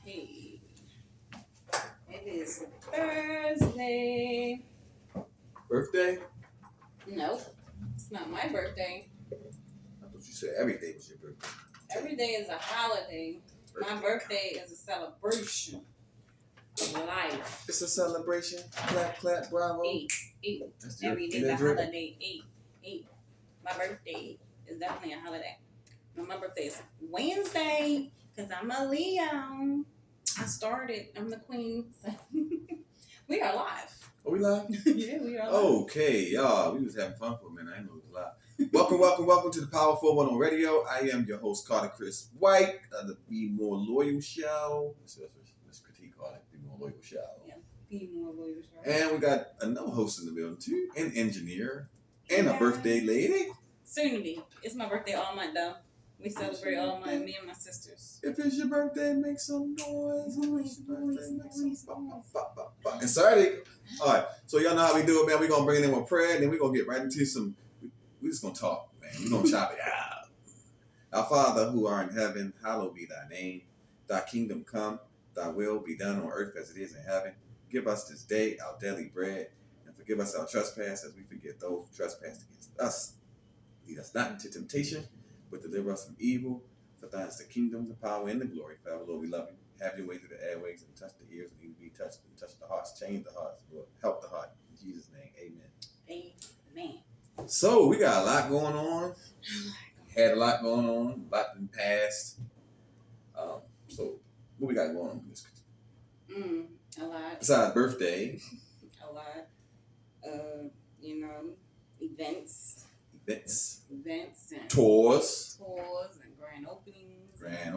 Hey, it is Thursday. Birthday? Nope, it's not my birthday. I thought you said every day was your birthday. Every day is a holiday. My birthday is a celebration of life. It's a celebration. Clap, clap, bravo. Eight. That's Every day is a holiday. Eight. My birthday is definitely a holiday. No, my birthday is Wednesday because I'm a Leo. I started. I'm the queen. So we are live. Are we live? Yeah, we are live. Okay, y'all. We was having fun for a minute. I didn't know it was live. Welcome to the Power 410 Radio. I am your host, Carter Chris White of the Be More Loyal Show. Let's critique Carter, Be More Loyal Show. Yeah, Be More Loyal Show. And we got another host in the building, too, an engineer, and a birthday lady. Soon to be. It's my birthday all month, though. We celebrate all month, me and my sisters. If it's your birthday, make some noise. And Saturday. All right. So y'all know how we do it, man. We're going to bring in with prayer, and then we're going to get right into some. We're just going to talk, man. We're going to chop it out. Our Father who art in heaven, hallowed be thy name. Thy kingdom come, thy will be done on earth as it is in heaven. Give us this day our daily bread, and forgive us our trespasses as we forget those who trespass against us. Lead us not into temptation, but deliver us from evil. For thine is the kingdom, the power, and the glory. Forever, Lord, we love you. Have your way through the airways and touch the ears and even be touched and touch the hearts. Change the hearts, Lord. Help the heart. In Jesus' name, amen. Amen. So we got a lot going on. Had a lot going on. A lot been passed. So what we got going on with this? A lot. Besides birthday. A lot. Events. And Tours and grand openings. Grand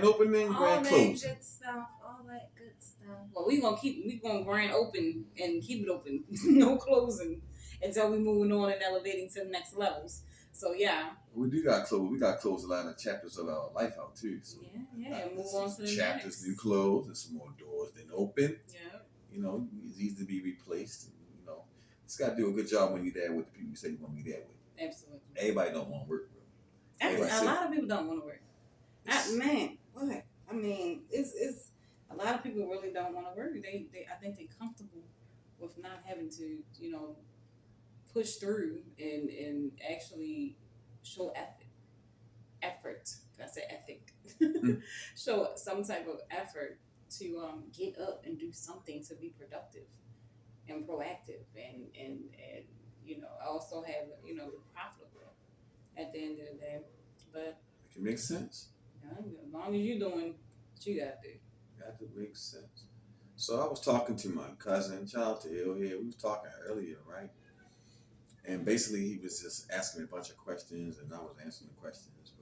opening, grand closing. All that good stuff. Well, we gonna grand open and keep it open. No closing until we moving on and elevating to the next levels. So yeah. We do got close. We got to close a lot of chapters of our life out too. So and move on to the chapters next. New close and some more doors then open. Yeah. It's easy to be replaced. And, just got to do a good job when you're there with the people you say you want to be there with. Absolutely. Everybody don't want to work. A lot of people don't want to work. What? I mean, it's a lot of people really don't want to work. I think they're comfortable with not having to, push through and actually show effort. I say ethic. Show some type of effort to get up and do something to be productive and proactive and also have profitable at the end of the day. But it can make sense. As long as you're doing what you got to do. Got to make sense. So I was talking to my cousin, shout out to Ill here. We was talking earlier, right? And basically, he was just asking me a bunch of questions, and I was answering the questions.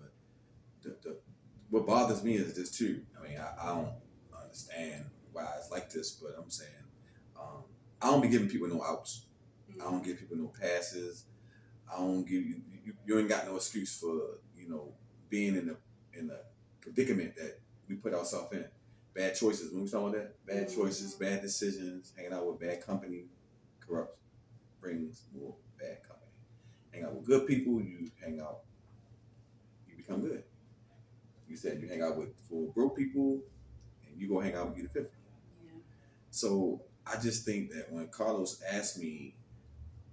But what bothers me is this too. I mean, I don't understand why it's like this, but I'm saying I don't be giving people no outs. Mm-hmm. I don't give people no passes. I don't give you. You ain't got no excuse for being in the predicament that we put ourselves in. Bad choices. When we talking about that, bad choices, bad decisions, hanging out with bad company, corrupts, brings more bad company. Hang out with good people, you become good. You said you hang out with broke people, and you go hang out with you the fifth. Yeah. So I just think that when Carlos asked me,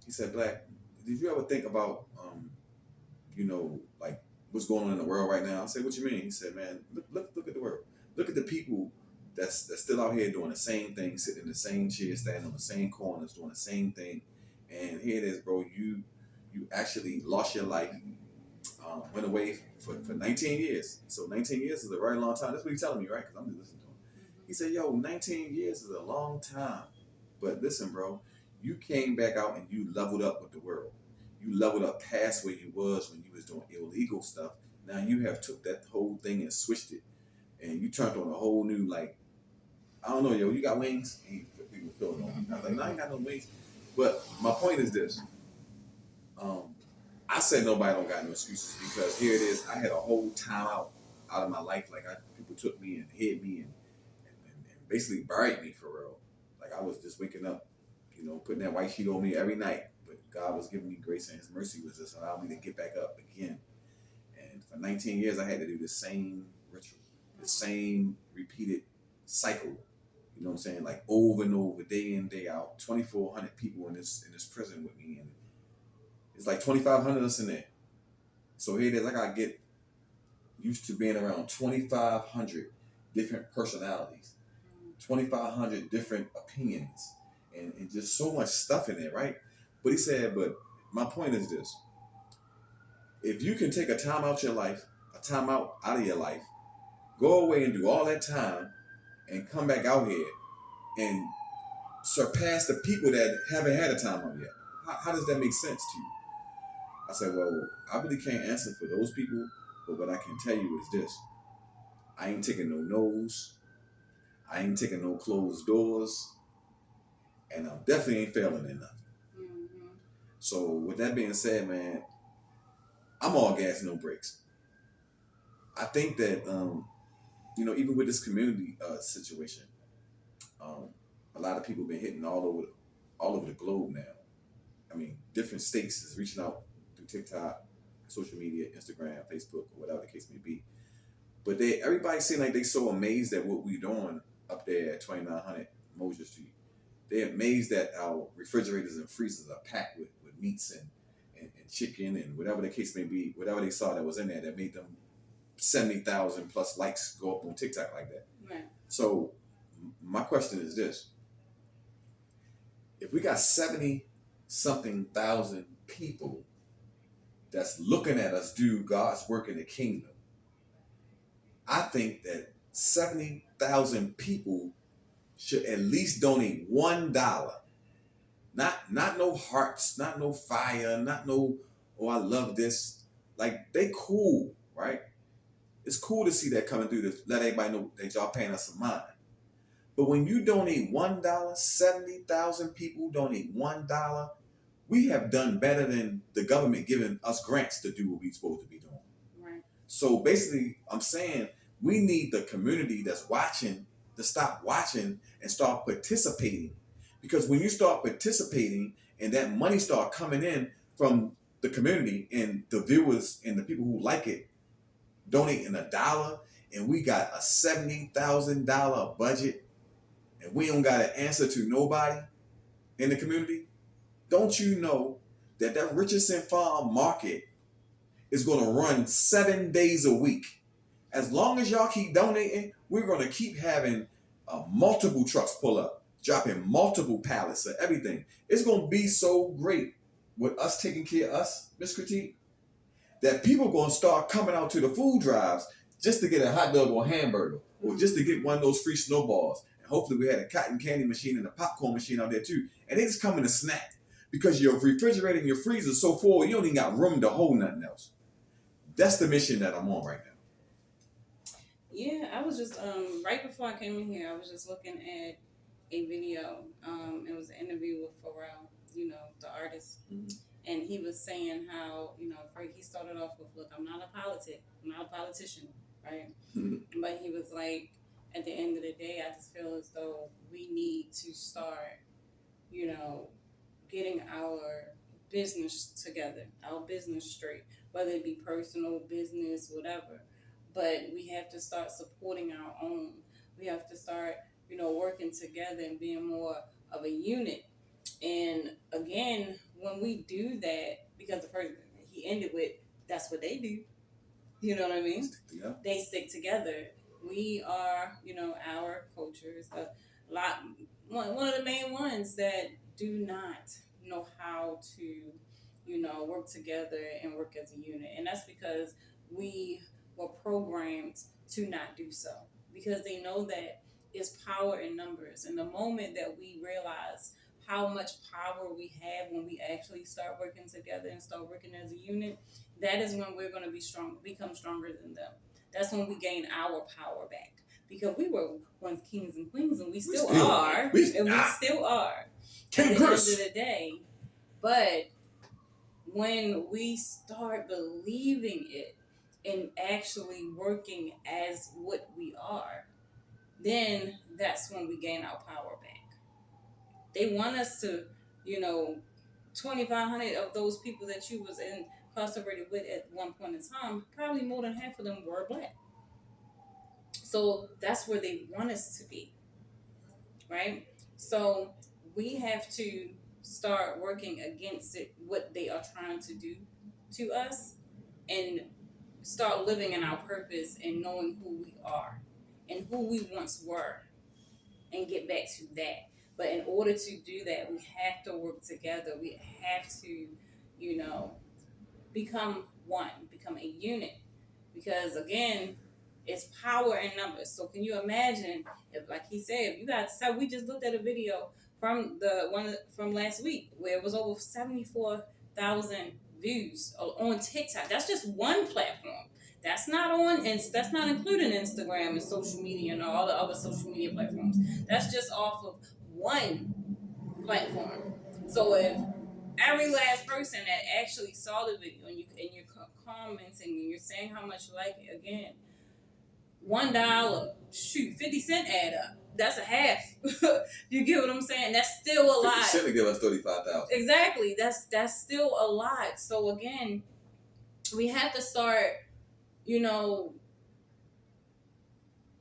he said, "Black, did you ever think about, like what's going on in the world right now?" I said, "What you mean?" He said, "Man, look at the world. Look at the people that's still out here doing the same thing, sitting in the same chair, standing on the same corners, doing the same thing. And here it is, bro. You actually lost your life, went away for 19 years. So 19 years is a very long time. That's what he's telling me, right? Because I'm just listening to him. Mm-hmm. He said, 19 years is a long time. But listen, bro, you came back out and you leveled up with the world. You leveled up past where you was when you was doing illegal stuff. Now you have took that whole thing and switched it. And you turned on a whole new, I don't know, you got wings?" And people feeling on me. I was like, "No, I ain't got no wings." But my point is this. I said nobody don't got no excuses because here it is. I had a whole time out of my life. People took me and hid me and basically buried me for real. Like I was just waking up, putting that white sheet on me every night. But God was giving me grace and His mercy was just allowing me to get back up again. And for 19 years, I had to do the same ritual, the same repeated cycle. You know what I'm saying? Like over and over, day in, day out. 2,400 people in this prison with me, and it's like 2,500 of us in there. So here it is. I gotta get used to being around 2,500 different personalities, 2,500 different opinions, and just so much stuff in there, right? But he said, but my point is this: if you can take a time out your life, a time out of your life, go away and do all that time, and come back out here and surpass the people that haven't had a time out yet. How does that make sense to you? I said, well, I really can't answer for those people, but what I can tell you is this. I ain't taking no no's. I ain't taking no closed doors. And I definitely ain't failing in nothing. Mm-hmm. So with that being said, man, I'm all gas, no brakes. I think that, even with this community situation, a lot of people been hitting all over the globe now. I mean, different states is reaching out through TikTok, social media, Instagram, Facebook, or whatever the case may be. But everybody seem like they so amazed at what we're doing up there at 2900 Mosier Street. They're amazed that our refrigerators and freezers are packed with meats and chicken and whatever the case may be, whatever they saw that was in there that made them 70,000 plus likes go up on TikTok like that. Right. So my question is this. If we got 70-something thousand people that's looking at us do God's work in the kingdom, I think that 70,000 people should at least donate $1. Not no hearts, not no fire, not no, oh, I love this. Like, they cool, right? It's cool to see that coming through to let everybody know that y'all paying us some mind. But when you donate $1, 70,000 people donate $1, we have done better than the government giving us grants to do what we're supposed to be doing. Right. So basically, I'm saying we need the community that's watching to stop watching and start participating. Because when you start participating and that money start coming in from the community and the viewers and the people who like it donating $1, and we got a $70,000 budget, and we don't got an answer to nobody in the community, don't you know that Richardson Farm Market is going to run 7 days a week? As long as y'all keep donating, we're going to keep having multiple trucks pull up, dropping multiple pallets of everything. It's going to be so great with us taking care of us, Miss Critique, that people are going to start coming out to the food drives just to get a hot dog or hamburger, or just to get one of those free snowballs. And hopefully we had a cotton candy machine and a popcorn machine out there too. And they just come in a snack because your refrigerator and your freezer is so full, you don't even got room to hold nothing else. That's the mission that I'm on right now. Yeah, I was just, right before I came in here, I was just looking at a video. It was an interview with Pharrell, the artist. Mm-hmm. And he was saying how, he started off with, look, I'm not a politician, right? Mm-hmm. But he was like, at the end of the day, I just feel as though we need to start, getting our business together, our business straight, whether it be personal, business, whatever. But we have to start supporting our own. We have to start, working together and being more of a unit. And again, when we do that, because the first he ended with, that's what they do. You know what I mean? Yeah. They stick together. We are, our culture is one of the main ones that do not know how to, work together and work as a unit. And that's because we were programmed to not do so. Because they know that it's power in numbers. And the moment that we realize how much power we have when we actually start working together and start working as a unit, that is when we're going to become stronger than them. That's when we gain our power back. Because we were once kings and queens, and we still are. We still are. At the end of the day. But when we start believing it and actually working as what we are, then that's when we gain our power back. They want us to, 2,500 of those people that you was incarcerated with at one point in time, probably more than half of them were black. So that's where they want us to be, right? So we have to start working against it, what they are trying to do to us, and start living in our purpose and knowing who we are and who we once were, and get back to that. But in order to do that, we have to work together. We have to, you know, become one, become a unit. Because again, it's power in numbers. So can you imagine if, like he said, if you got, so we just looked at a video from the one from last week where it was over 74,000 views on TikTok. That's just one platform. That's not on, and that's not including Instagram and social media and all the other social media platforms. That's just off of one platform. So if every last person that actually saw the video and you're commenting and you're saying how much you like it, again, $1, shoot, 50 cents add up. That's a half. You get what I'm saying? That's still a lot. 50 to give us 35,000. Exactly. That's still a lot. So again, we have to start, you know,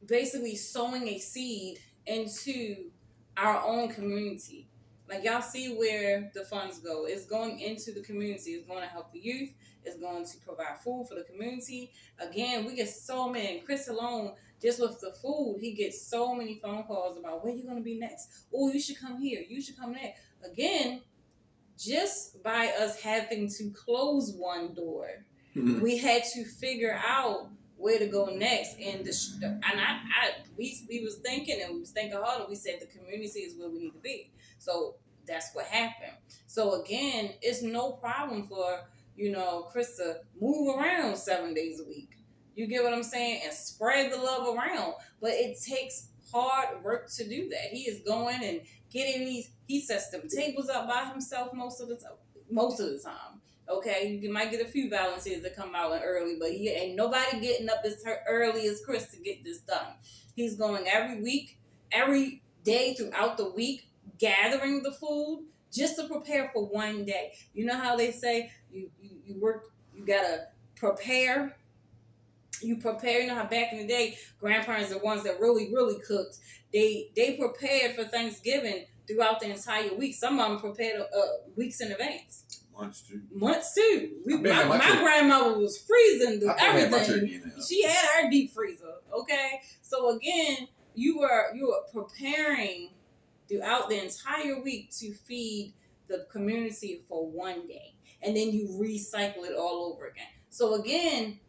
basically sowing a seed into our own community. Like, y'all see where the funds go. It's going into the community. It's going to help the youth. It's going to provide food for the community. Again, we get so many. Chris alone, just with the food, he gets so many phone calls about where you're going to be next. Oh, you should come here. You should come there. Again, just by us having to close one door, we had to figure out where to go next. And we was thinking, and we was thinking hard, and we said the community is where we need to be. So that's what happened. So again, it's no problem for, you know, Chris to move around 7 days a week. You get what I'm saying? And spread the love around. But it takes hard work to do that. He is going and getting these, he sets them tables up by himself most of the time. Okay, you might get a few volunteers that come out early, but he ain't nobody getting up as early as Chris to get this done. He's going every week, every day throughout the week, gathering the food just to prepare for one day. You know how they say you work, you gotta prepare. You prepare. You know how back in the day, grandparents are the ones that really cooked. They prepared for Thanksgiving throughout the entire week. Some of them prepared weeks in advance. Months too. My grandmother was freezing everything. She had her deep freezer. Okay, so again, you were preparing throughout the entire week to feed the community for one day, and then you recycle it all over again. So again,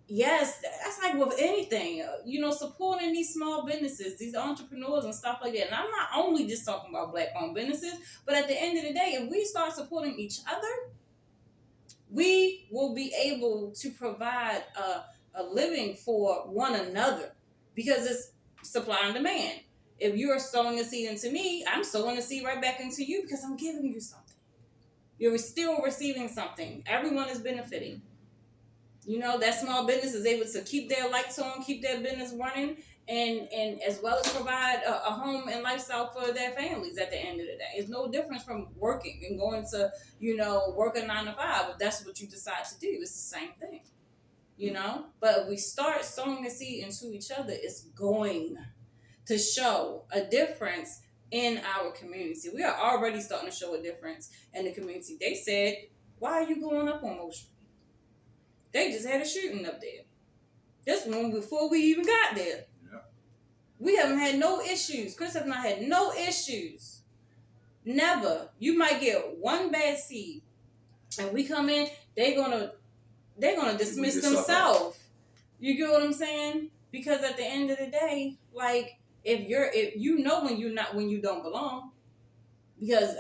yes, that's like with anything, you know, supporting these small businesses, these entrepreneurs and stuff like that. And I'm not only just talking about Black-owned businesses, but at the end of the day, if we start supporting each other, we will be able to provide a living for one another, because it's supply and demand. If you're sowing a seed into me, I'm sowing a seed right back into you, because I'm giving you something. You're still receiving something. Everyone is benefiting. You know, that small business is able to keep their lights on, keep their business running, and as well as provide a home and lifestyle for their families at the end of the day. It's no difference from working and going to, you know, work a 9 to 5. If that's what you decide to do, it's the same thing, you know. But if we start sowing a seed into each other, it's going to show a difference in our community. We are already starting to show a difference in the community. They said, why are you going up on Motion? They just had a shooting up there. This one before we even got there. Yeah. We haven't had no issues. Chris has not had no issues. Never. You might get one bad seed, and we come in, they're gonna dismiss themselves. You get what I'm saying? Because at the end of the day, like, if you know when you don't belong, because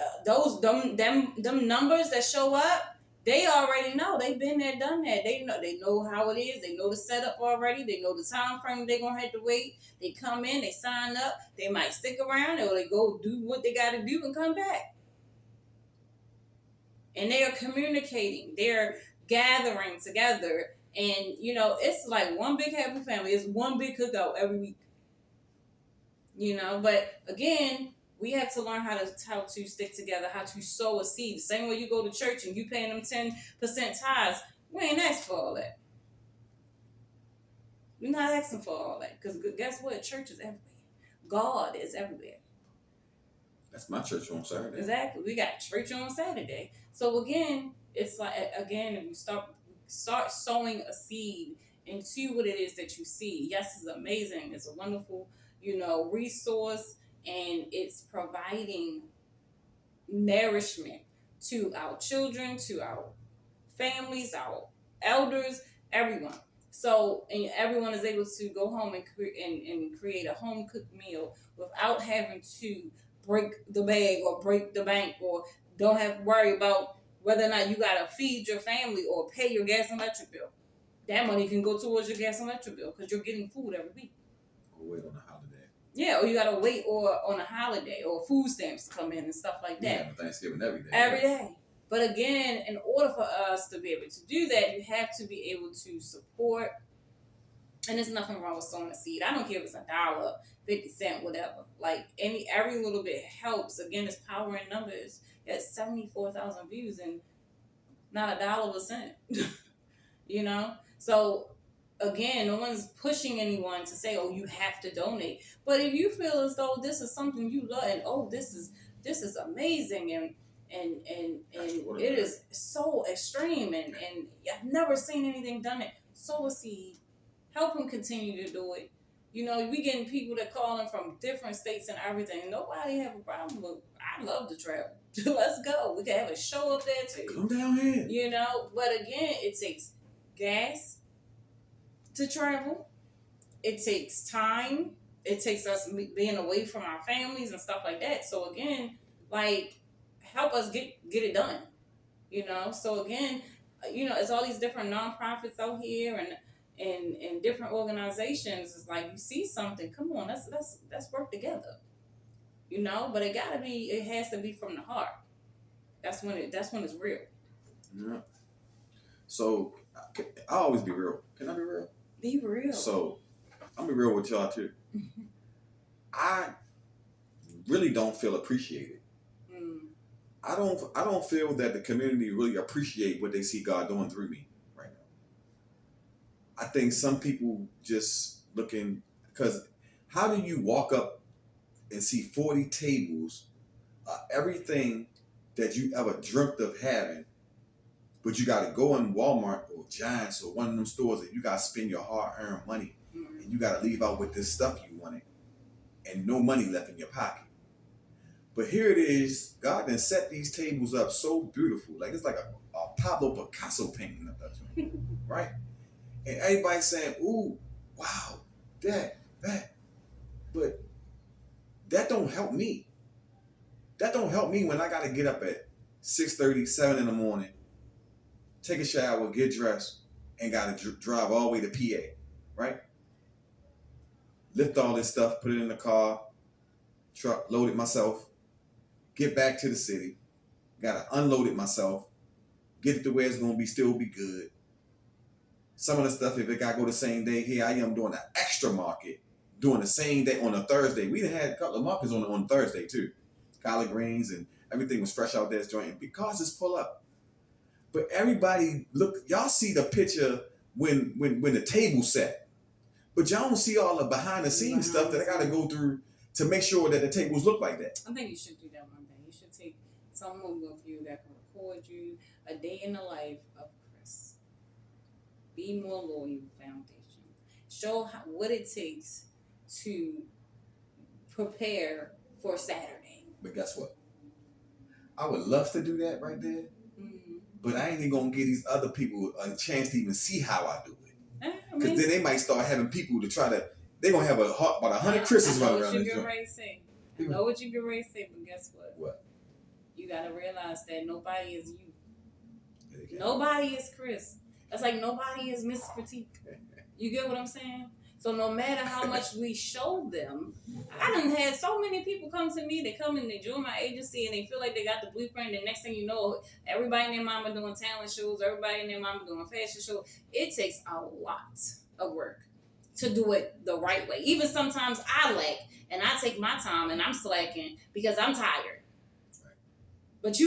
them numbers that show up. They already know. They've been there, done that. They know how it is. They know the setup already. They know the time frame they're going to have to wait. They come in, they sign up. They might stick around, or they go do what they got to do and come back. And they are communicating. They're gathering together. And, you know, it's like one big happy family. It's one big cookout every week. You know, but again, we have to learn how to stick together, how to sow a seed. The same way you go to church and you paying them 10% tithes. We ain't asked for all that. We're not asking for all that because guess what? Church is everywhere. God is everywhere. That's my church on Saturday. Exactly. We got church on Saturday. So again, it's like again, if you start sowing a seed into what it is that you see. Yes, it's amazing. It's a wonderful, resource, and it's providing nourishment to our children, to our families, our elders, everyone. So, and everyone is able to go home and create a home cooked meal without having to break the bag or break the bank, or don't have to worry about whether or not you got to feed your family or pay your gas and electric bill. That money can go towards your gas and electric bill because you're getting food every week. Or wait on a holiday. Yeah, or you got to wait or on a holiday, or food stamps come in and stuff like that. Yeah, Thanksgiving every day. Every day. But again, in order for us to be able to do that, you have to be able to support. And there's nothing wrong with sowing a seed. I don't care if it's $1, 50 cents, whatever. Like every little bit helps. Again, it's power in numbers. It has 74,000 views and not $1 was sent. So again, no one's pushing anyone to say, "Oh, you have to donate." But if you feel as though this is something you love, and this is amazing, and it is so extreme, and I've never seen anything done it. Sow a seed, help them continue to do it. We getting people that calling from different states and everything. Nobody have a problem with. I love to travel. Let's go. We can have a show up there too. Come down here. But again, it takes gas to travel. It takes time. It takes us being away from our families and stuff like that. So again, help us get it done. So again, it's all these different nonprofits out here and different organizations. It's like you see something, come on, let's work together. But it has to be from the heart. That's when it's real. Yeah. So I always be real. Can I be real? Be real. So I'm be real with y'all too. I really don't feel appreciated. I don't feel that the community really appreciate what they see God doing through me right now. I think some people just looking, because how do you walk up and see 40 tables, everything that you ever dreamt of having, but you got to go in Walmart or Giants or one of them stores and you got to spend your hard-earned money, and you got to leave out with this stuff you wanted and no money left in your pocket. But here it is, God done set these tables up so beautiful. Like it's like a Pablo Picasso painting up there, right? And everybody's saying, ooh, wow, that. But that don't help me. That don't help me when I got to get up at 6:30, 7 in the morning, take a shower, get dressed, and got to drive all the way to PA, right? Lift all this stuff, put it in the car, truck, load it myself, get back to the city, got to unload it myself, get it to where it's going to still be good. Some of the stuff, if it got to go the same day, here I am doing an extra market, doing the same day on a Thursday. We done had a couple of markets on Thursday too. Collard greens and everything was fresh out there joint because it's pull up. But everybody, look, y'all see the picture when the table's set. But y'all don't see all the behind the scenes stuff that I got to go through to make sure that the tables look like that. I think you should do that one day. You should take someone with you that can record you a day in the life of Chris. Be More Loyal Foundation. Show what it takes to prepare for Saturday. But guess what? I would love to do that right there. But I ain't even going to give these other people a chance to even see how I do it. Because then they might start having people to try to, they're going to have about 100 Chris's running around this joint. I know what you get ready to say, but guess what? What? You got to realize that nobody is you. Nobody is Chris. That's like nobody is Miss Critique. You get what I'm saying? So no matter how much we show them, I done had so many people come to me, they come and they join my agency and they feel like they got the blueprint, and next thing you know, everybody and their mama doing talent shows, everybody and their mama doing fashion shows. It takes a lot of work to do it the right way. Even sometimes I lack and I take my time and I'm slacking because I'm tired. But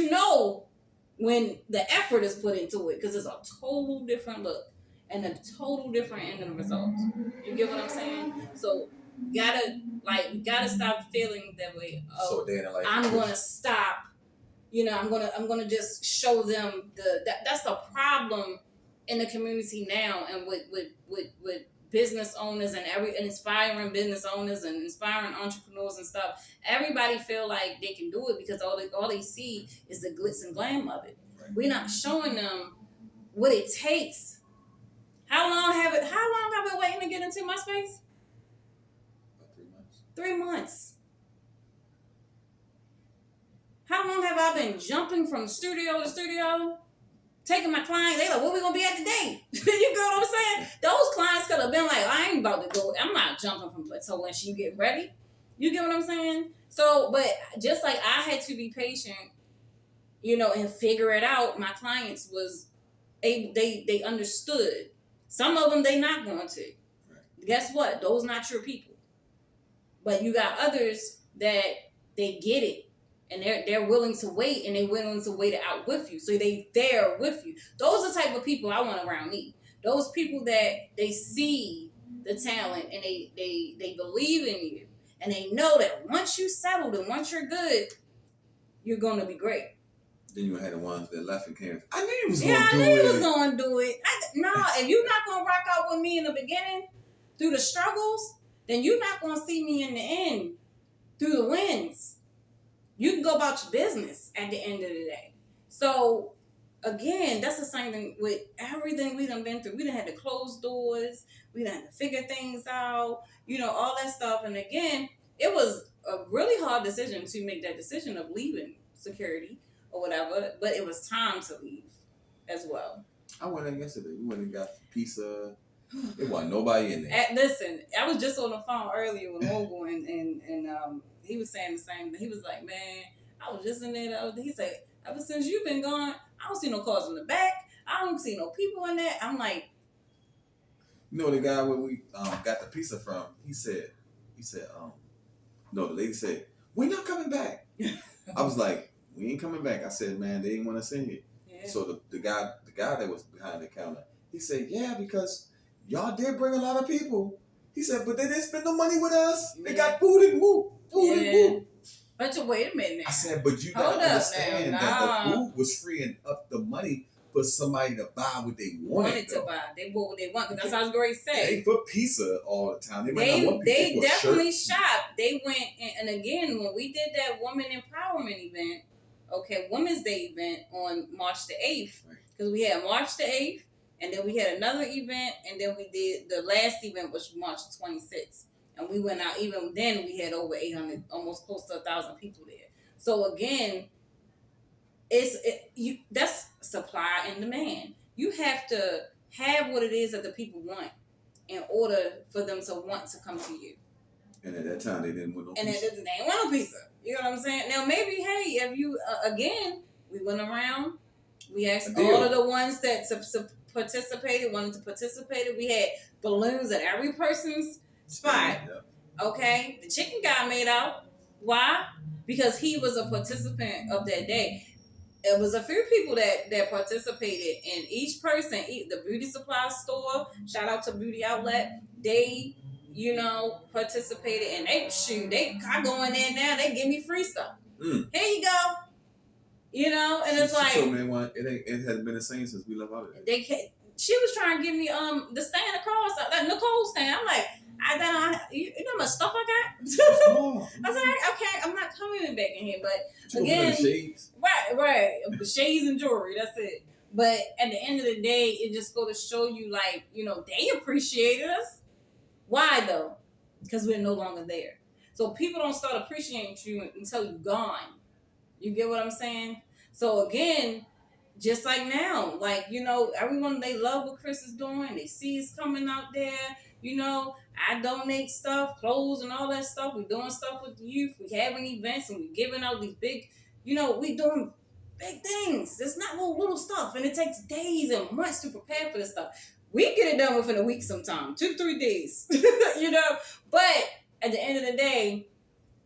when the effort is put into it, because it's a total different look. and a total different end of the results. You get what I'm saying? So you gotta stop feeling that way. Oh, So then, like, I'm gonna stop. I'm gonna just show them that's the problem in the community now, and with business owners and inspiring business owners and inspiring entrepreneurs and stuff. Everybody feel like they can do it because all they see is the glitz and glam of it. Right. We're not showing them what it takes. How long have I been waiting to get into my space? About 3 months. 3 months. How long have I been jumping from studio to studio, taking my clients? They like, what we gonna be at today? You get what I'm saying? Those clients could have been like, I ain't about to go. I'm not jumping from. So when she get ready, you get what I'm saying? So, but just like I had to be patient, and figure it out. My clients was they understood. Some of them they not going to. Right. Guess what? Those not your people. But you got others that they get it. And they're willing to wait, and they're willing to wait it out with you. So they there with you. Those are the type of people I want around me. Those people that they see the talent and they believe in you. And they know that once you settled and once you're good, you're going to be great. Then you had the ones that left and came. I knew you was going to do it. Yeah, I knew you was going to do it. If you're not going to rock out with me in the beginning through the struggles, then you're not going to see me in the end through the wins. You can go about your business at the end of the day. So, again, that's the same thing with everything we done been through. We done had to close doors. We done had to figure things out, all that stuff. And again, it was a really hard decision to make that decision of leaving security or whatever. But it was time to leave as well. I went in yesterday. We went and got pizza. There wasn't nobody in there. Listen, I was just on the phone earlier with Logo and he was saying the same thing. He was like, man, I was just in there. He said, ever since you've been gone, I don't see no cars in the back. I don't see no people in there. I'm like, the guy where we got the pizza from, he said, no, the lady said, when y'all coming back? I was like, we ain't coming back. I said, man, they ain't want us in here. Yeah. So the guy that was behind the counter, he said, yeah, because y'all did bring a lot of people. He said, but they didn't spend no money with us. They got food and whoop. But wait a minute. I said, but you gotta understand that the food was freeing up the money for somebody to buy what they wanted to buy. They bought what they want, because that's how Grace said. They put pizza all the time. They definitely shopped. They went, and again, when we did that woman empowerment event, Women's Day event on March the 8th, because we had March the 8th, and then we had another event, and then we did the last event, which was March 26th. And we went out, even then we had over 800, almost close to 1,000 people there. So again, that's supply and demand. You have to have what it is that the people want in order for them to want to come to you. And at that time, they didn't want no pizza. And they didn't want no pizza. You know what I'm saying? Now, maybe, hey, if you, again, we went around, we asked all of the ones that wanted to participate. We had balloons at every person's spot. Yeah. Okay? The chicken guy made out. Why? Because he was a participant of that day. It was a few people that participated, and each person, the beauty supply store, shout out to Beauty Outlet, they, participated, and I go in there now, they give me free stuff. Here you go. And it's like, told me it had been the same since we left out of there. She was trying to give me the stand across, that Nicole stand. I'm like, you know how much stuff I got? I was like, okay, I'm not coming back in here. But again, shades. Right. Shades and jewelry, that's it. But at the end of the day, it just go to show you, like, they appreciated us. Why, though? Because we're no longer there. So people don't start appreciating you until you're gone. You get what I'm saying? So again, just like now, like, everyone, they love what Chris is doing. They see us coming out there. I donate stuff, clothes and all that stuff. We're doing stuff with the youth. We having events and we're giving out these big, we doing big things. It's not little stuff. And it takes days and months to prepare for this stuff. We get it done within a week sometimes, 2 to 3 days, But at the end of the day,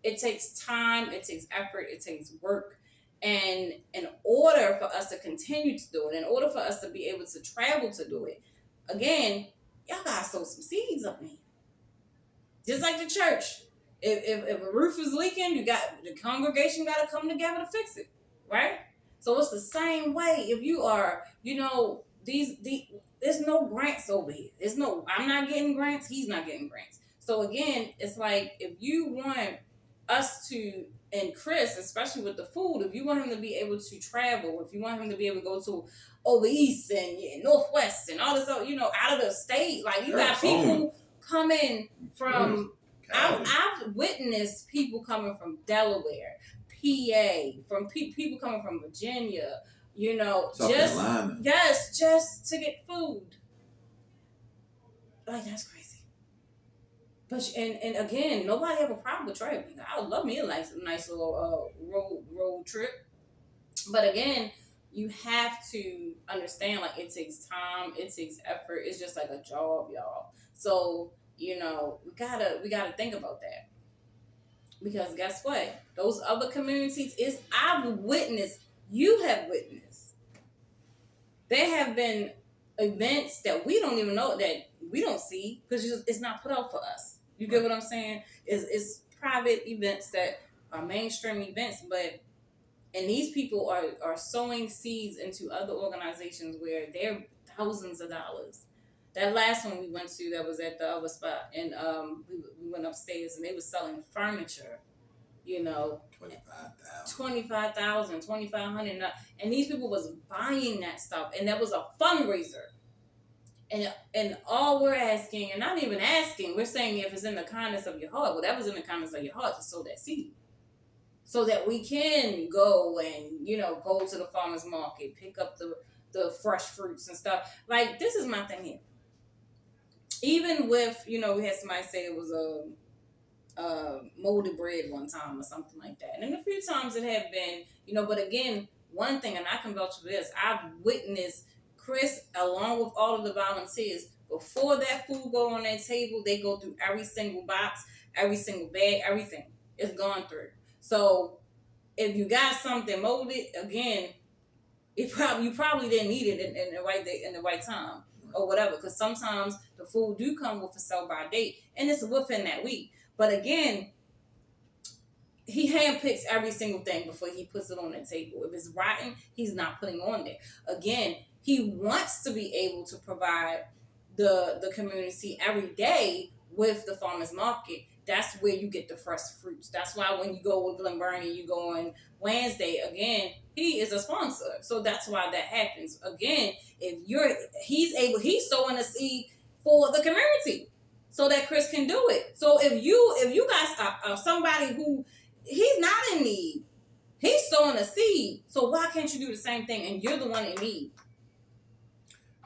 it takes time, it takes effort, it takes work. And in order for us to continue to do it, in order for us to be able to travel to do it, again, y'all gotta sow some seeds up in here. Just like the church. If a roof is leaking, the congregation got to come together to fix it, right? So it's the same way. If you are, there's no grants over here. I'm not getting grants. He's not getting grants. So again, it's like if you want us to, and Chris, especially with the food, if you want him to be able to travel, if you want him to be able to go to over east and northwest and all this, out of the state, like you got people coming from. I've witnessed people coming from Delaware, PA, from people coming from Virginia, South Carolina. just to get food. Like, that's crazy. But and again, nobody have a problem with traveling. I would love me a nice little road trip. But again, you have to understand, like, it takes time, it takes effort. It's just like a job, y'all. So we gotta think about that, because guess what? Those other communities you have witnessed. There have been events that we don't even know, that we don't see, because it's not put out for us. You get what I'm saying? It's private events that are mainstream events, and these people are sowing seeds into other organizations where they're thousands of dollars. That last one we went to, that was at the other spot, and we went upstairs, and they were selling furniture, $25,000, $2,500, and these people was buying that stuff, and that was a fundraiser. And all we're asking, and not even asking, we're saying if it's in the kindness of your heart, whatever's in the kindness of your heart, to sow that seed, so that we can go and go to the farmer's market, pick up the fresh fruits and stuff. Like, this is my thing here. Even with, we had somebody say it was a molded bread one time or something like that. And a few times it had been, but again, one thing, and I can vouch for this, I've witnessed Chris, along with all of the volunteers, before that food go on that table, they go through every single box, every single bag, everything. It's gone through. So if you got something molded, again, you probably didn't need it in the right day, in the right time, or whatever, because sometimes the food do come with a sell-by date, and it's within that week. But again, he handpicks every single thing before he puts it on the table. If it's rotten, he's not putting on there. Again, he wants to be able to provide the community every day with the farmer's market. That's where you get the fresh fruits. That's why when you go with Glen Burnie, you go on Wednesday. Again, he is a sponsor, so that's why that happens. Again, he's sowing a seed for the community, so that Chris can do it. So if you guys are somebody who he's not in need, he's sowing a seed. So why can't you do the same thing? And you're the one in need.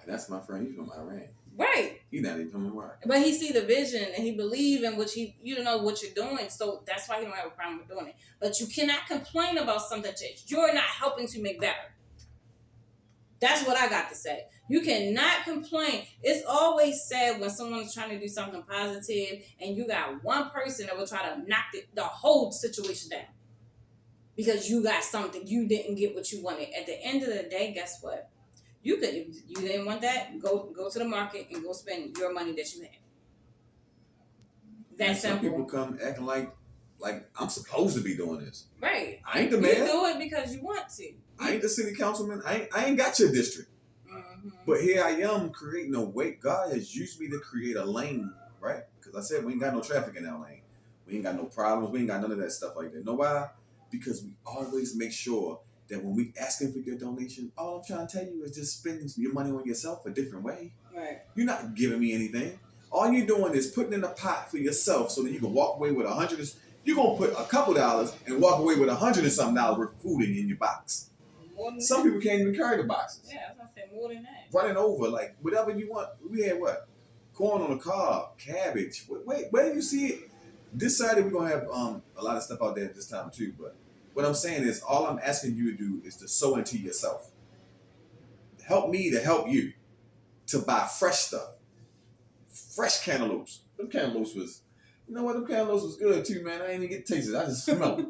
And that's my friend. He's from Iran. Right. He's not even from Iran. But he see the vision, and he believe in what what you're doing. So that's why he don't have a problem with doing it. But you cannot complain about something that you're not helping to make better. That's what I got to say. You cannot complain. It's always sad when someone's trying to do something positive, and you got one person that will try to knock the whole situation down because you got something, you didn't get what you wanted. At the end of the day, guess what? You could, if you didn't want that, go to the market and go spend your money that you have. That's simple. Some people come acting like I'm supposed to be doing this. Right. I ain't the mayor. You do it because you want to. I ain't the city councilman. I ain't got your district. Mm-hmm. But here I am creating a way. God has used me to create a lane, right? Because I said we ain't got no traffic in that lane. We ain't got no problems. We ain't got none of that stuff like that. Know why? Because we always make sure that when we asking for your donation, all I'm trying to tell you is just spend your money on yourself a different way. Right. You're not giving me anything. All you're doing is putting in a pot for yourself so that you can walk away with $100. You're going to put a couple dollars and walk away with $100 and something worth of food in your box. Some people can't even carry the boxes. Yeah, I was going to say more than that. Running over, like, whatever you want. We had what? Corn on the cob, cabbage. Wait, where do you see it? This Saturday, we're going to have a lot of stuff out there at this time, too. But what I'm saying is, all I'm asking you to do is to sow into yourself. Help me to help you to buy fresh stuff. Fresh cantaloupes. Them cantaloupes was, you know what? Them cantaloupes was good, too, man. I didn't even get to taste it. I just smell it.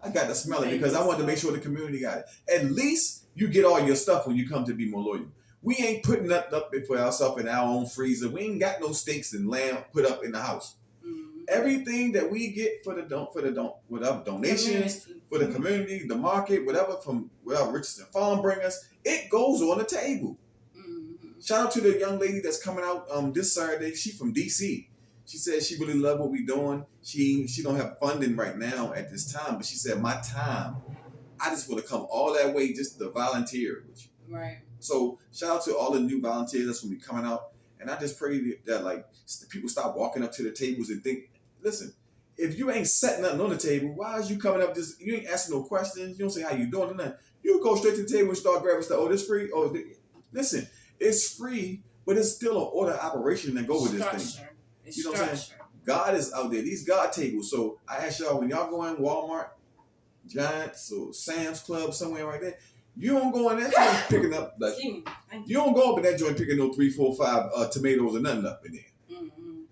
I got to smell it because I wanted to make sure the community got it. At least you get all your stuff when you come to Be More Loyal. We ain't putting nothing up for ourselves in our own freezer. We ain't got no steaks and lamb put up in the house. Everything that we get for whatever donations, for the community, the market, whatever from whatever Richardson Farm bring us, it goes on the table. Shout out to the young lady that's coming out this Saturday. She from DC. She said she really love what we doing. She don't have funding right now at this time, but she said my time, I just want to come all that way just to volunteer with you. Right. So shout out to all the new volunteers that's gonna be coming out, and I just pray that like people stop walking up to the tables and think, listen, if you ain't setting nothing on the table, why is you coming up? Just you ain't asking no questions. You don't say how you doing or nothing. You go straight to the table and start grabbing stuff. Oh, this free. Oh, listen, it's free, but it's still an order operation that go with this thing. You know what I'm saying? God is out there. These God tables. So I ask y'all, when y'all go in Walmart, Giants, or Sam's Club, somewhere right there, you don't go in that joint picking up like you don't go up in that joint picking no 3, 4, 5 tomatoes or nothing up in there.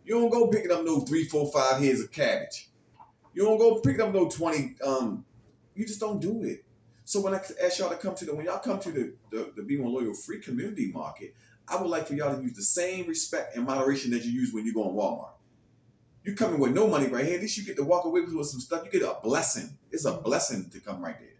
You don't go picking up no 3, 4, 5 heads of cabbage. You don't go picking up no 20. You just don't do it. So when I ask y'all to come to when y'all come to the Be More Loyal Free Community Market, I would like for y'all to use the same respect and moderation that you use when you go in Walmart. You coming with no money right here. At least you get to walk away with some stuff. You get a blessing. It's a blessing to come right there.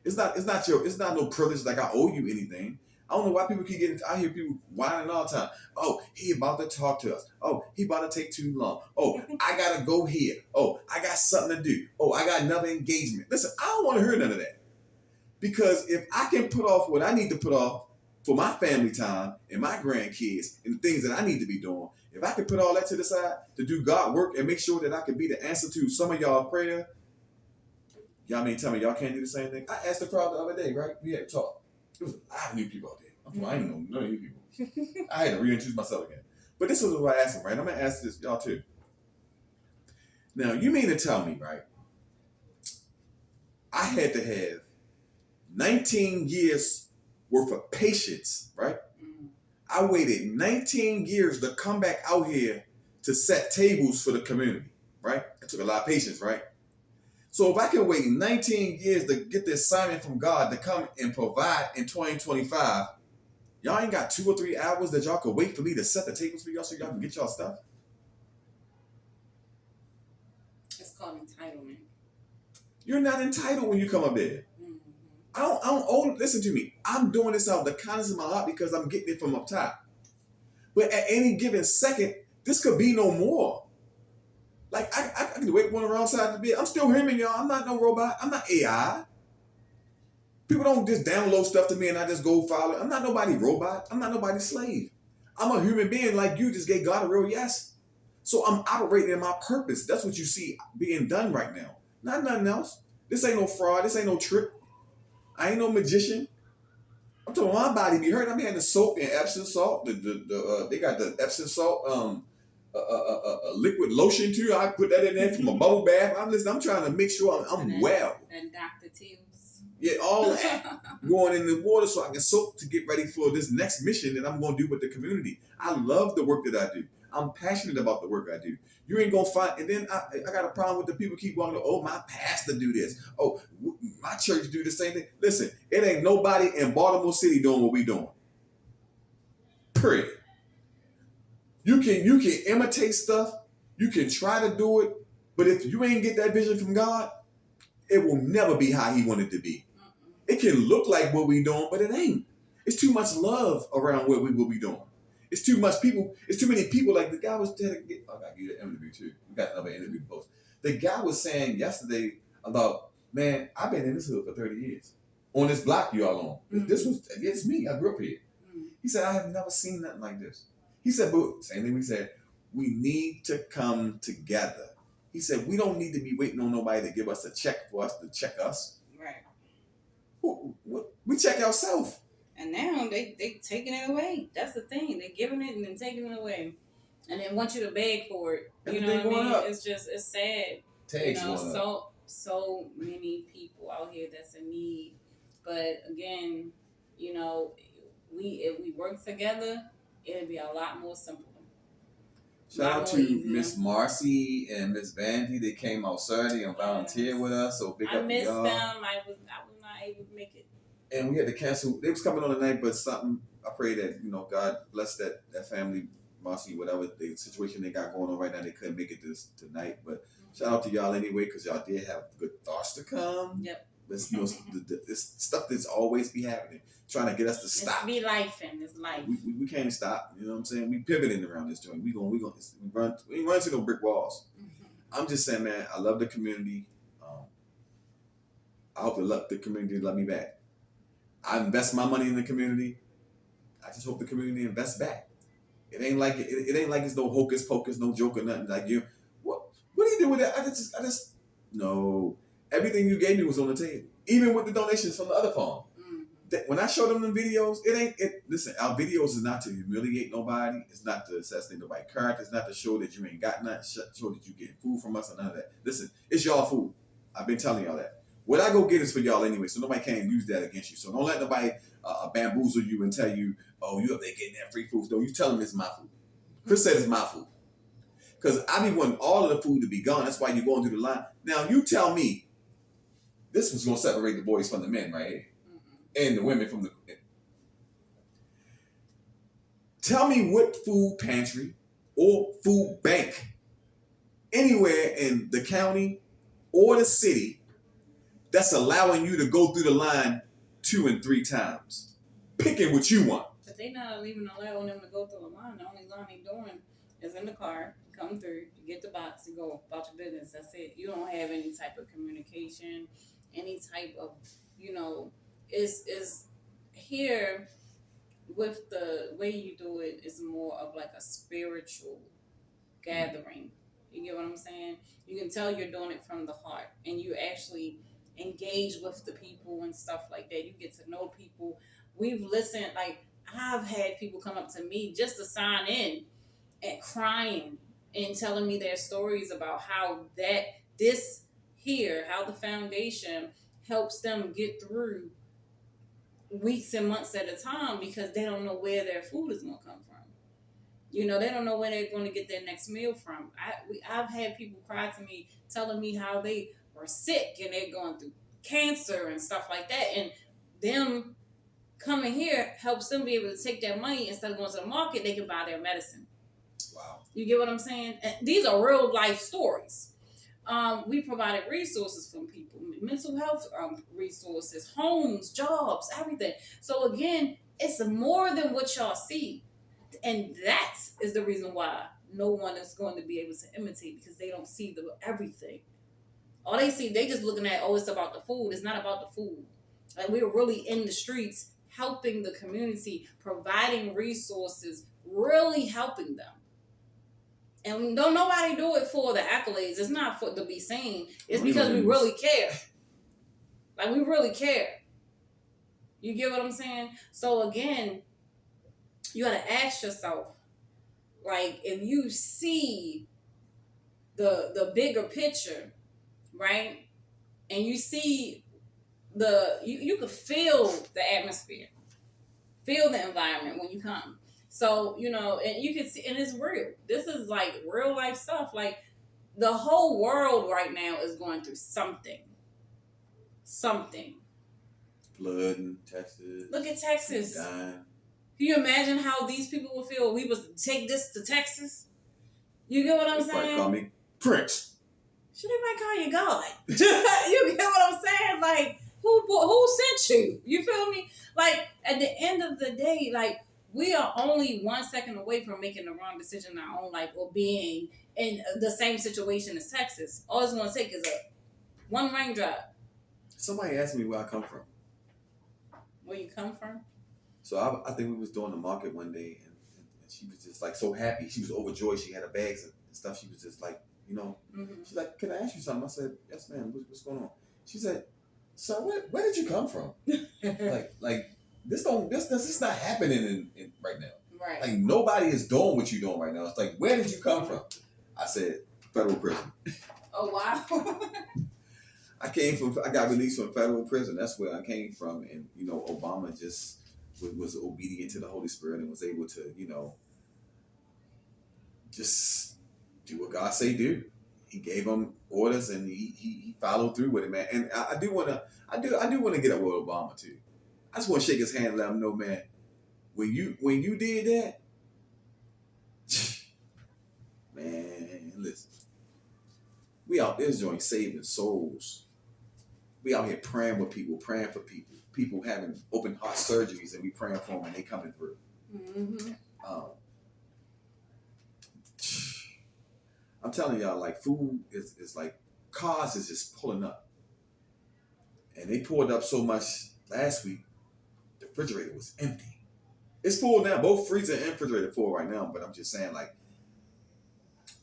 It's not no privilege like I owe you anything. I don't know why people keep getting. I hear people whining all the time. Oh, he about to talk to us. Oh, he about to take too long. Oh, I gotta go here. Oh, I got something to do. Oh, I got another engagement. Listen, I don't want to hear none of that. Because if I can put off what I need to put off for my family time and my grandkids and the things that I need to be doing, if I can put all that to the side to do God work and make sure that I can be the answer to some of y'all prayer, y'all mean tell me y'all can't do the same thing? I asked the crowd the other day, right? We had a talk. There was a lot of new people out there. I ain't know none of you people. I had to reintroduce myself again. But this is what I asked them, right? I'm going to ask this y'all too. Now, you mean to tell me, right? I had to have 19 years worth of patience, right? I waited 19 years to come back out here to set tables for the community, right? It took a lot of patience, right? So if I can wait 19 years to get this assignment from God to come and provide in 2025, y'all ain't got 2 or 3 hours that y'all could wait for me to set the tables for y'all so y'all can get y'all stuff? It's called entitlement. You're not entitled when you come up there. I don't listen to me. I'm doing this out of the kindness of my heart because I'm getting it from up top. But at any given second, this could be no more. Like, I can wait one around side the bed. I'm still human, y'all. I'm not no robot. I'm not AI. People don't just download stuff to me and I just go follow it. I'm not nobody's robot. I'm not nobody's slave. I'm a human being like you, just gave God a real yes. So I'm operating in my purpose. That's what you see being done right now. Not nothing else. This ain't no fraud. This ain't no trick. I ain't no magician. I'm talking my body be hurt. I'm having the soap and Epsom salt. They got the Epsom salt liquid lotion too. I put that in there from a bubble bath. I'm trying to make sure I'm well. And Dr. Teals. Yeah, all that going in the water so I can soak to get ready for this next mission that I'm going to do with the community. I love the work that I do. I'm passionate about the work I do. You ain't going to find, and then I got a problem with the people keep walking, oh, my pastor do this. Oh, my church do the same thing. Listen, it ain't nobody in Baltimore City doing what we doing. Period. You can imitate stuff. You can try to do it. But if you ain't get that vision from God, it will never be how he wanted it to be. It can look like what we doing, but it ain't. It's too much love around what we will be doing. It's too much people. It's too many people. Like the guy was telling, I got to get an interview too. We got another interview post. The guy was saying yesterday about, man, I've been in this hood for 30 years. On this block you all on. It's me. I grew up here. He said, I have never seen nothing like this. He said, but same thing we said, we need to come together. He said, we don't need to be waiting on nobody to give us a check for us to check us. Right. We check ourselves. And now they taking it away. That's the thing. They're giving it and then taking it away. And then want you to beg for it. You know what I mean? Up. It's sad. Tags so many people out here that's in need. But again, if we work together, it'll be a lot more simpler. Shout out to Miss Marcy and Miss Vandy. They came out Saturday and volunteered with us. So big up to y'all. I missed them. I was not able to make it. and we had to cancel. They was coming on tonight, but something. I pray that God bless that family, Marcy, whatever the situation they got going on right now. They couldn't make it this tonight, but shout out to y'all anyway, because y'all did have good thoughts to come. Yep. But this stuff that's always be happening, trying to get us to stop. It's be life and it's life. We can't stop. You know what I'm saying? We pivoting around this joint. We run to no brick walls. I'm just saying, man. I love the community. I hope the community love me back. I invest my money in the community. I just hope the community invests back. It ain't like it's no hocus pocus, no joke or nothing. Like what do you do with that? I just no. Everything you gave me was on the table, even with the donations from the other farm. When I show them the videos, listen, our videos is not to humiliate nobody. It's not to assassinate nobody's character. It's not to show that you ain't got nothing. Show that you getting food from us or none of that. Listen, it's y'all food. I've been telling y'all that. What I go get is for y'all anyway, so nobody can't use that against you. So don't let nobody bamboozle you and tell you, oh, you up there getting that free food. No, you tell them it's my food. Chris said it's my food. Because I be wanting all of the food to be gone. That's why you're going through the line. Now, you tell me, this was going to separate the boys from the men right here. And the women from the... Tell me what food pantry or food bank anywhere in the county or the city that's allowing you to go through the line 2 and 3 times, picking what you want. But they not even allowing them to go through the line. The only line they doing is in the car, come through, you get the box, and go about your business. That's it. You don't have any type of communication, any type of, is here with the way you do it is more of like a spiritual gathering. You get what I'm saying? You can tell you're doing it from the heart, and you actually engage with the people and stuff like that. You get to know people. We've listened, like I've had people come up to me just to sign in and crying and telling me their stories about how how the foundation helps them get through weeks and months at a time, because they don't know where their food is going to come from. They don't know where they're going to get their next meal from. I've had people cry to me telling me how they were sick and they're going through cancer and stuff like that. And them coming here helps them be able to take their money, instead of going to the market, they can buy their medicine. Wow. You get what I'm saying? And these are real life stories. We provided resources from people, mental health resources, homes, jobs, everything. So again, it's more than what y'all see. And that is the reason why no one is going to be able to imitate, because they don't see everything. All they see, they just looking at, it's about the food. It's not about the food. Like, we're really in the streets helping the community, providing resources, really helping them. And don't nobody do it for the accolades. It's not for to be seen. It's because we really care. Like, we really care. You get what I'm saying? So again, you gotta ask yourself, like, if you see the bigger picture, right? And you see you could feel the atmosphere, feel the environment when you come. So, and you can see, and it's real. This is like real life stuff. Like, the whole world right now is going through something. Flood in Texas. Look at Texas. Dying. Can you imagine how these people would feel if we was to take this to Texas? You get what I'm saying? Call me Prince. Should they might call you God? You get what I'm saying? Like, who sent you? You feel me? Like, at the end of the day, like, we are only 1 second away from making the wrong decision in our own life, or being in the same situation as Texas. All it's going to take is one raindrop. Somebody asked me where I come from. Where you come from? So I think we was doing the market one day, and she was just like so happy. She was overjoyed. She had her bags and stuff. She was just like, She's like, "Can I ask you something?" I said, "Yes, ma'am. What's going on?" She said, "So where did you come from? like this is not happening in right now. Right. Like, nobody is doing what you're doing right now. It's like, where did you come from?" I said, "Federal prison." Oh, wow. I got released from federal prison. That's where I came from. And, Obama just was obedient to the Holy Spirit and was able to, just do what God say do. He gave him orders and he followed through with it, man. And I do want to get up with Obama too. I just want to shake his hand and let him know, man, when you did that, man, listen, we out this joint saving souls. We out here praying with people, praying for people. People having open heart surgeries, and we praying for them, and they coming through. Mm-hmm. I'm telling y'all, like, food is like, cars is just pulling up. And they pulled up so much last week, the refrigerator was empty. It's full now, both freezer and refrigerator full right now, but I'm just saying, like,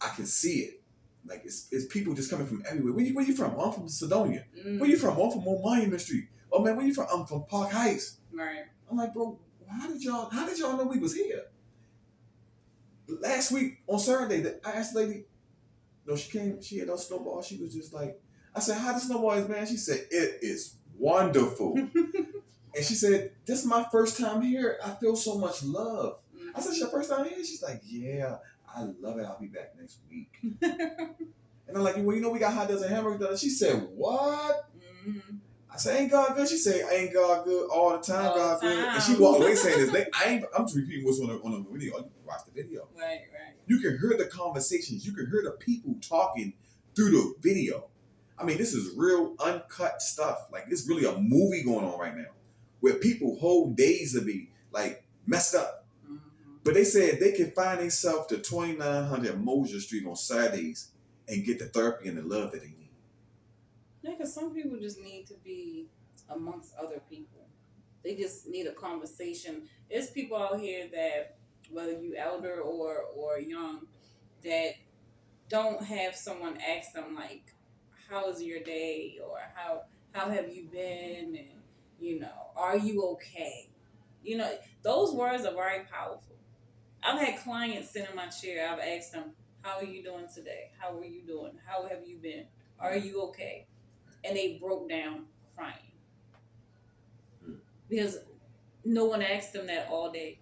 I can see it. Like, it's people just coming from everywhere. Where you from? Oh, I'm from Sedonia. Where you from? Oh, I'm from Old Monument Street. Oh, man, where you from? I'm from Park Heights. Right. I'm like, bro, how did y'all know we was here? Last week on Saturday, I asked the lady, no, she came, she had no snowball. She was just like, I said, how the snowball is, man? She said, it is wonderful. And she said, this is my first time here. I feel so much love. I said, it's your first time here? She's like, yeah, I love it. I'll be back next week. And I'm like, well, you know, we got hot dogs and hamburgers. She said, what? Mm-hmm. I said, ain't God good? She said, ain't God good all the time, All God the good. time. And she walked away saying this. I'm just repeating what's on the video. You can watch the video. Right. You can hear the conversations. You can hear the people talking through the video. I mean, this is real uncut stuff. Like, it's really a movie going on right now where people whole days will be, like, messed up. Mm-hmm. But they said they can find themselves to 2900 Mosier Street on Saturdays and get the therapy and the love that they need. Yeah, because some people just need to be amongst other people. They just need a conversation. There's people out here that, whether you elder or young, that don't have someone ask them, like, how's your day, or how have you been, and, you know, are you okay? You know, those words are very powerful. I've had clients sit in my chair. I've asked them, how are you doing today? How are you doing? How have you been? Are you okay? And they broke down crying because no one asked them that all day,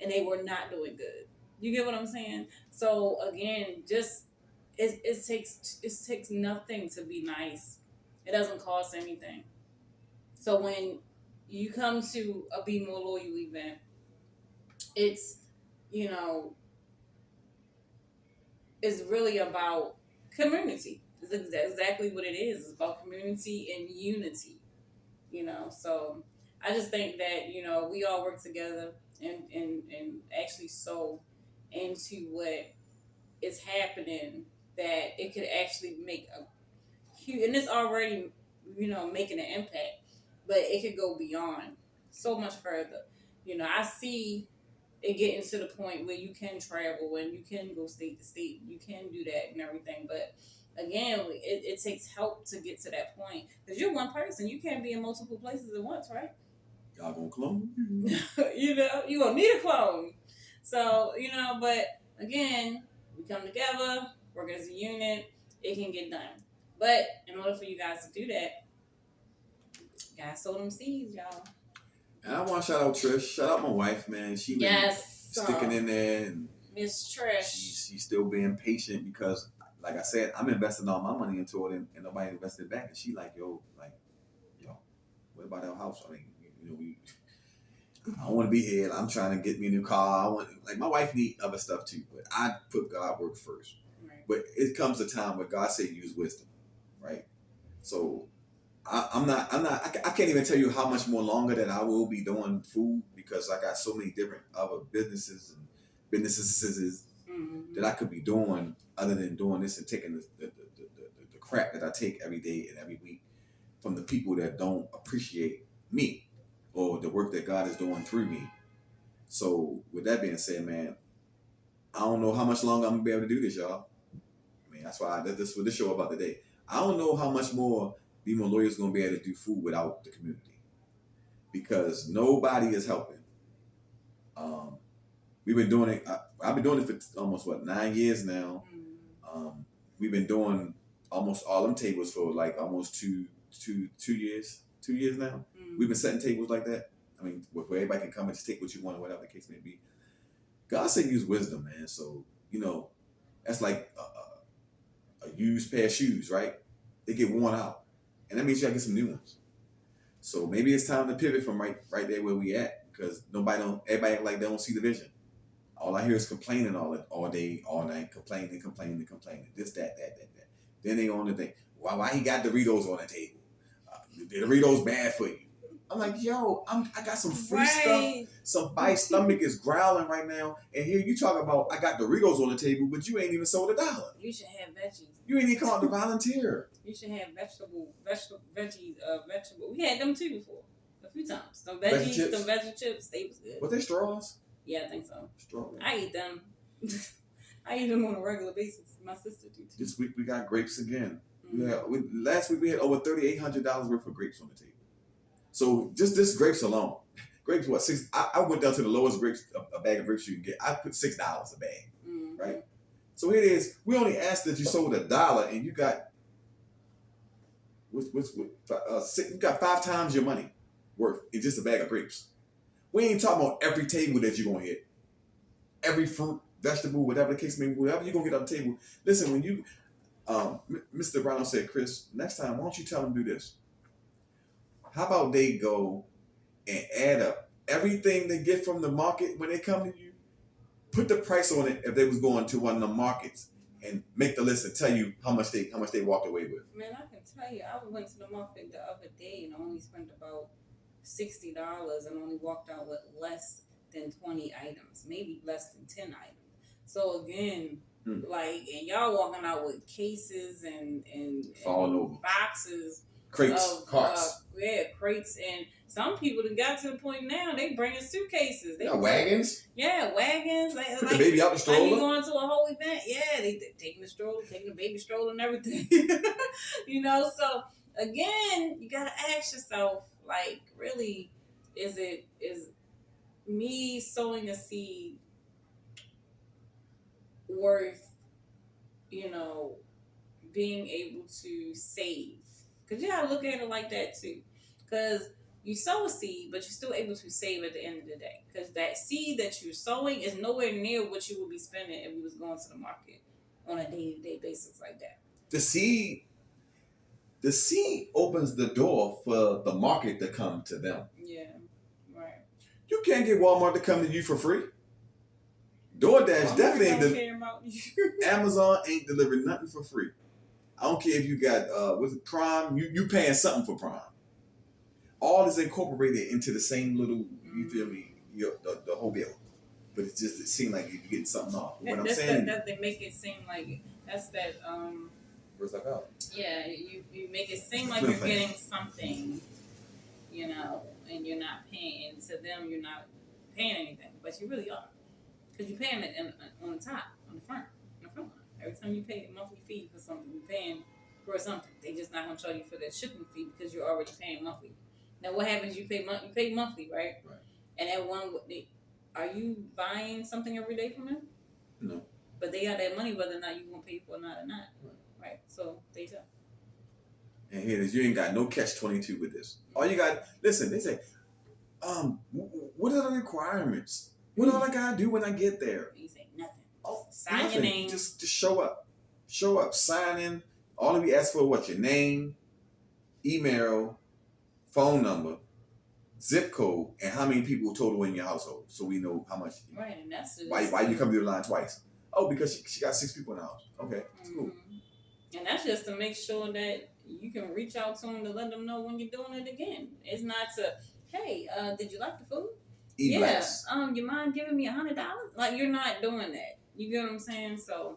and they were not doing good. You get what I'm saying? So again, just it takes nothing to be nice. It doesn't cost anything. So when you come to a Be More Loyal event, it's, you know, it's really about community. It's exactly what it is. It's about community and unity. You know, so I just think that, you know, we all work together and actually so into what is happening, that it could actually make a huge, and it's already, you know, making an impact, but it could go beyond so much further. You know, I see it getting to the point where you can travel and you can go state to state, you can do that and everything, but again, it takes help to get to that point, because you're one person, you can't be in multiple places at once, right? Y'all gonna clone? You know, you're gonna need a clone. So, you know, but again, we come together, work as a unit, it can get done. But in order for you guys to do that, you gotta sow them seeds, y'all. And I want to shout out Trish. Shout out my wife, man. She been sticking in there, and Miss Trish. She's still being patient because, like I said, I'm investing all my money into it, and nobody invested back. And she like, yo, what about our house? I mean, you know, I don't want to be here. I'm trying to get me a new car. My wife need other stuff too, but I put God work first. Right. But it comes a time where God said use wisdom, right? So I can't even tell you how much more longer that I will be doing food, because I got so many different other businesses that I could be doing other than doing this and taking the crap that I take every day and every week from the people that don't appreciate me or the work that God is doing through me. So with that being said, man, I don't know how much longer I'm gonna be able to do this, y'all. I mean, that's why this what this show about today. I don't know how much more Be More Loyal is gonna be able to do food without the community, because nobody is helping. We've been doing it. I've been doing it for almost 9 years now. We've been doing almost all them tables for like almost two years. 2 years now. We've been setting tables like that. I mean, where everybody can come and just take what you want or whatever the case may be. God said use wisdom, man. So, you know, that's like a used pair of shoes, right? They get worn out, and that means you gotta get some new ones. So maybe it's time to pivot from right there where we at, because everybody act like they don't see the vision. All I hear is complaining all day, all night, complaining. This, that. Then they on the thing. Why he got Doritos on the table? The Doritos bad for you. I'm like, yo, I got some free stuff. Somebody's stomach is growling right now, and here you talk about I got Doritos on the table, but you ain't even sold $1. You should have veggies. You ain't even come out to volunteer. You should have veggies. We had them too before, a few times. Some veggies, some veggie chips, they was good. Were they straws? Yeah, I think so. Strawberry. I eat them. I eat them on a regular basis. My sister do too. This week we got grapes again. Last week we had over $3,800 worth of grapes on the table. So just this grapes alone, grapes what $6? I went down to the lowest grapes a bag of grapes you can get. I put $6 a bag, right? So here it is. We only asked that you sold $1, and you got you got 5 times your money worth in just a bag of grapes. We ain't talking about every table that you're gonna hit, every fruit, vegetable, whatever the case may be, whatever you're gonna get on the table. Listen, when you, Mr. Brown said, Chris, next time, why don't you tell them to do this? How about they go and add up everything they get from the market when they come to you, put the price on it if they was going to one of the markets, and make the list and tell you how much they walked away with. Man, I can tell you, I went to the market the other day and only spent about $60 and only walked out with less than 20 items, maybe less than 10 items. So again, like, and y'all walking out with cases and falling over boxes, crates, carts. Crates, and some people that got to the point now they bringing suitcases. They wagons. Yeah, wagons. Put the baby out the stroller. Like you going to a whole event. Yeah, they taking the stroller, taking the baby stroller and everything. You know, so again, you gotta ask yourself, like, really, is me sowing a seed worth, you know, being able to save? Because you gotta look at it like that too. Because you sow a seed, but you're still able to save at the end of the day. Because that seed that you're sowing is nowhere near what you would be spending if you was going to the market on a day-to-day basis like that. The seed opens the door for the market to come to them. Yeah, right. You can't get Walmart to come to you for free. DoorDash definitely ain't care about you. Amazon ain't delivering nothing for free. I don't care if you got with Prime, you paying something for Prime. All is incorporated into the same little, you feel me, the whole bill. But it seems like you're getting something off. What I'm saying, that they make it seem like that's that. Where's that out? Yeah, you make it seem like you're getting something, you know, and you're not paying. And to them, you're not paying anything, but you really are, because you're paying it on the top, on the front line. Every time you pay a monthly fee for something, you're paying for something. They just not gonna charge you for that shipping fee because you're already paying monthly. Now, what happens? You pay monthly, right? Right. And at are you buying something every day from them? No. But they got that money whether or not you gonna pay for it or not. Right. So they tell. And here it is. You ain't got no catch-22 with this. All you got, listen, they say, what are the requirements? What all I gotta do when I get there? You say nothing. Oh, sign nothing. your name. Just show up. Show up. Sign in. All of you ask for what? Your name, email, phone number, zip code, and how many people total in your household, so we know how much. Right, and that's just, why you come to the line twice? Oh, because she got 6 people in the house. Okay, that's cool. And that's just to make sure that you can reach out to them to let them know when you're doing it again. It's not to, hey, did you like the food? E-blast. Yeah. You mind giving me $100? Like, you're not doing that. You get what I'm saying? So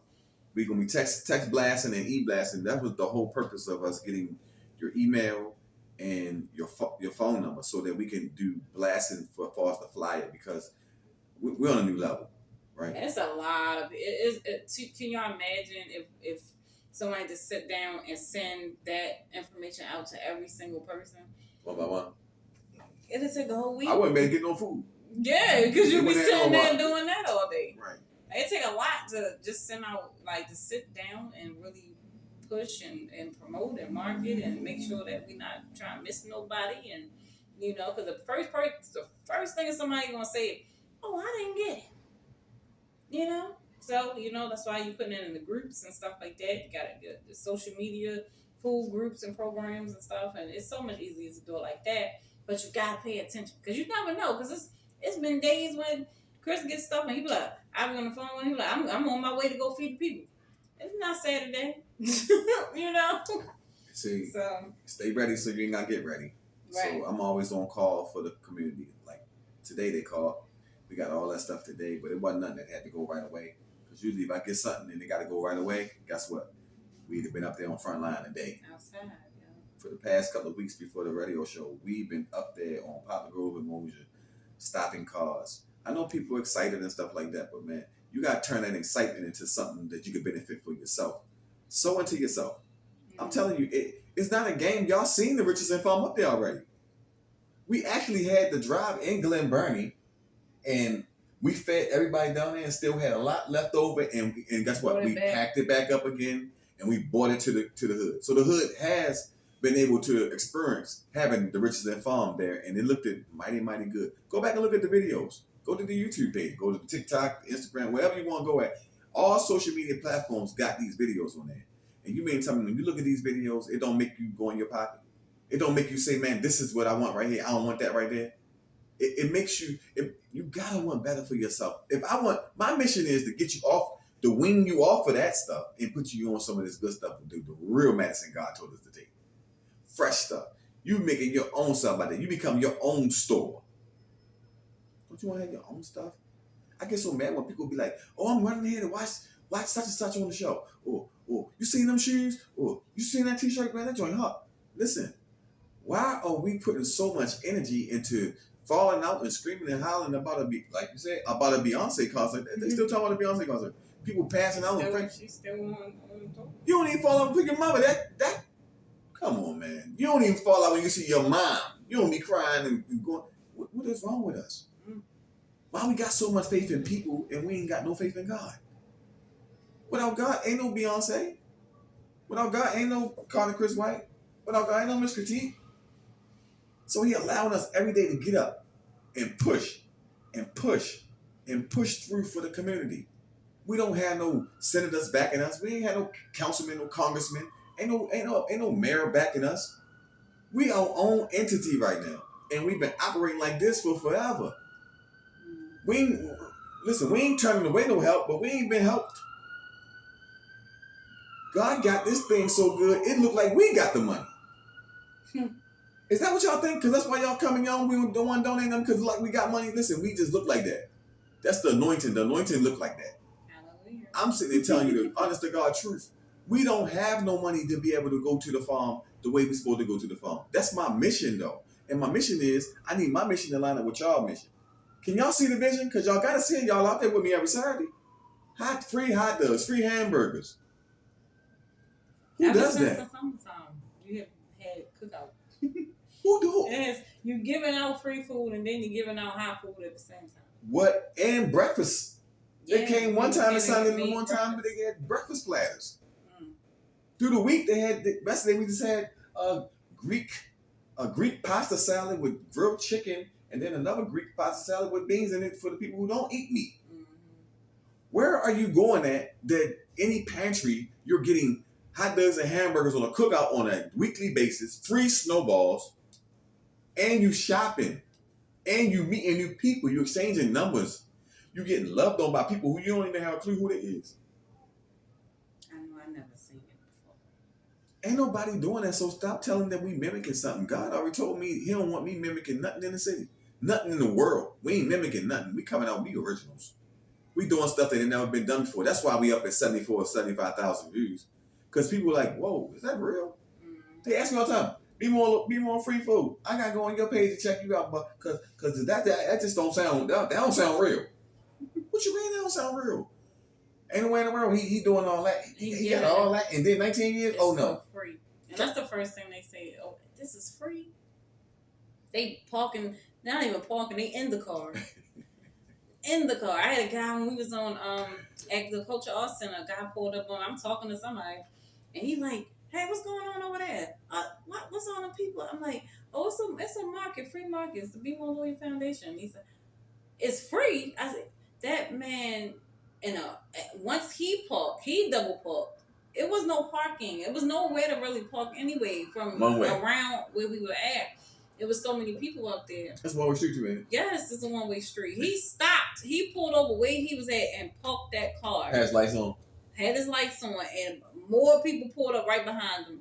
we're gonna be text blasting and e-blasting. That was the whole purpose of us getting your email and your phone number, so that we can do blasting for as the flyer, because we're on a new level, right? And it's a lot of can y'all imagine if somebody just sit down and send that information out to every single person? One by one. It'll take a whole week. I wouldn't be able to get no food. Yeah, because you'll be sitting there doing that all day. Right. It take a lot to just send out, like, to sit down and really push and promote and market and make sure that we're not trying to miss nobody. And, you know, because the first thing somebody going to say, oh, I didn't get it. You know? So, you know, that's why you putting it in the groups and stuff like that. You got the social media food groups and programs and stuff, and it's so much easier to do it like that. But you gotta pay attention because you never know. Because it's been days when Chris gets stuff and he be like, I be on the phone and he be like, I'm on my way to go feed the people. It's not Saturday, you know. See, So stay ready so you ain't gotta get ready. right. So I'm always on call for the community. Like today they called. We got all that stuff today, but it wasn't nothing that had to go right away. Because usually if I get something and they got to go right away, guess what? We'd have been up there on front line today. Outside, yeah. For the past couple of weeks before the radio show, we've been up there on Poplar Grove and Mosier, stopping cars. I know people are excited and stuff like that, but man, you got to turn that excitement into something that you can benefit for yourself. Sow into yourself. I'm telling you, it's not a game. Y'all seen the Richardson Farm up there already. We actually had the drive in Glen Burnie, and we fed everybody down there and still had a lot left over. And guess what? We packed it back up again, and we brought it to the hood. So the hood has been able to experience having the Richardson Farm there, and it looked at mighty, mighty good. Go back and look at the videos. Go to the YouTube page. Go to the TikTok, Instagram, wherever you want to go at. All social media platforms got these videos on there. And you mean tell me when you look at these videos, it don't make you go in your pocket. It don't make you say, man, this is what I want right here. I don't want that right there. It makes you, you gotta want better for yourself. My mission is to get you off, to wean you off of that stuff and put you on some of this good stuff to do the real medicine God told us to take. Fresh stuff. You making your own stuff like that. You become your own store. Don't you want to have your own stuff? I get so mad when people be like, oh, I'm running here to watch such and such on the show. Or you seen them shoes? Or you seen that t-shirt, man? That joint hot. Listen, why are we putting so much energy into falling out and screaming and hollering about like you said, about a Beyonce concert? They still talking about a Beyonce concert. People passing out. She's still on tour. You don't even fall out with your mama. That come on, man. You don't even fall out when you see your mom. You don't be crying and going, what is wrong with us? Why we got so much faith in people and we ain't got no faith in God? Without God, ain't no Beyonce. Without God, ain't no Carter Chris White. Without God, ain't no Miss Critique. So he allowing us every day to get up and push and push and push through for the community. We don't have no senators backing us. We ain't have no councilmen, no congressmen. Ain't no mayor backing us. We our own entity right now. And we've been operating like this for forever. We ain't turning away no help, but we ain't been helped. God got this thing so good, it looked like we got the money. Is that what y'all think? Because that's why y'all coming on, we don't want to donate them because like we got money. Listen, we just look like that. That's the anointing. The anointing look like that. Hallelujah. I'm sitting there telling you the honest to God truth. We don't have no money to be able to go to the farm the way we're supposed to go to the farm. That's my mission though. And my mission is, I need my mission to line up with y'all mission. Can y'all see the vision? Because y'all got to see y'all out there with me every Saturday. Free hot dogs, free hamburgers. Who does that? Since the summertime, you have had cookout. Who do? Yes, you're giving out free food and then you're giving out hot food at the same time. What? And breakfast. Yeah, they came one time and Sunday and one time, breakfast. but they had breakfast platters. Through the week, they had yesterday we just had a Greek pasta salad with grilled chicken, and then another Greek pasta salad with beans in it for the people who don't eat meat. Mm-hmm. Where are you going at that any pantry you're getting hot dogs and hamburgers on a cookout on a weekly basis, free snowballs, and you shopping, and you meeting new people, you exchanging numbers, you getting loved on by people who you don't even have a clue who they is. I never seen it before. Ain't nobody doing that, so stop telling that we mimicking something. God already told me he don't want me mimicking nothing in the city. Nothing in the world. We ain't mimicking nothing. We coming out, we originals. We doing stuff that ain't never been done before. That's why we up at 74 or 75,000 views. Because people are like, whoa, is that real? Mm-hmm. They ask me all the time, be more free food. I got to go on your page to check you out, but because that just don't sound, that don't sound real. What you mean that don't sound real? Ain't no way in the world he doing all that. He got all that, and then 19 years? Oh, no. Free. And that's the first thing they say, oh, this is free? They parking, not even parking, they in the car. In the car. I had a guy when we was on at the Culture Arts Center, a guy pulled up on, I'm talking to somebody, and he like, hey, what's going on over there? What's on the people? I'm like, oh, it's a market, free market. It's the Be More Loyal Foundation. He said, it's free? I said, that man, once he parked, he double parked. it was no parking. It was nowhere to really park anyway from One way. around where we were at. It was so many people up there. That's one way street too, man. Yes, it's a one-way street. He stopped. He pulled over where he was at and parked that car. Has lights on. Had his lights on, and more people pulled up right behind him,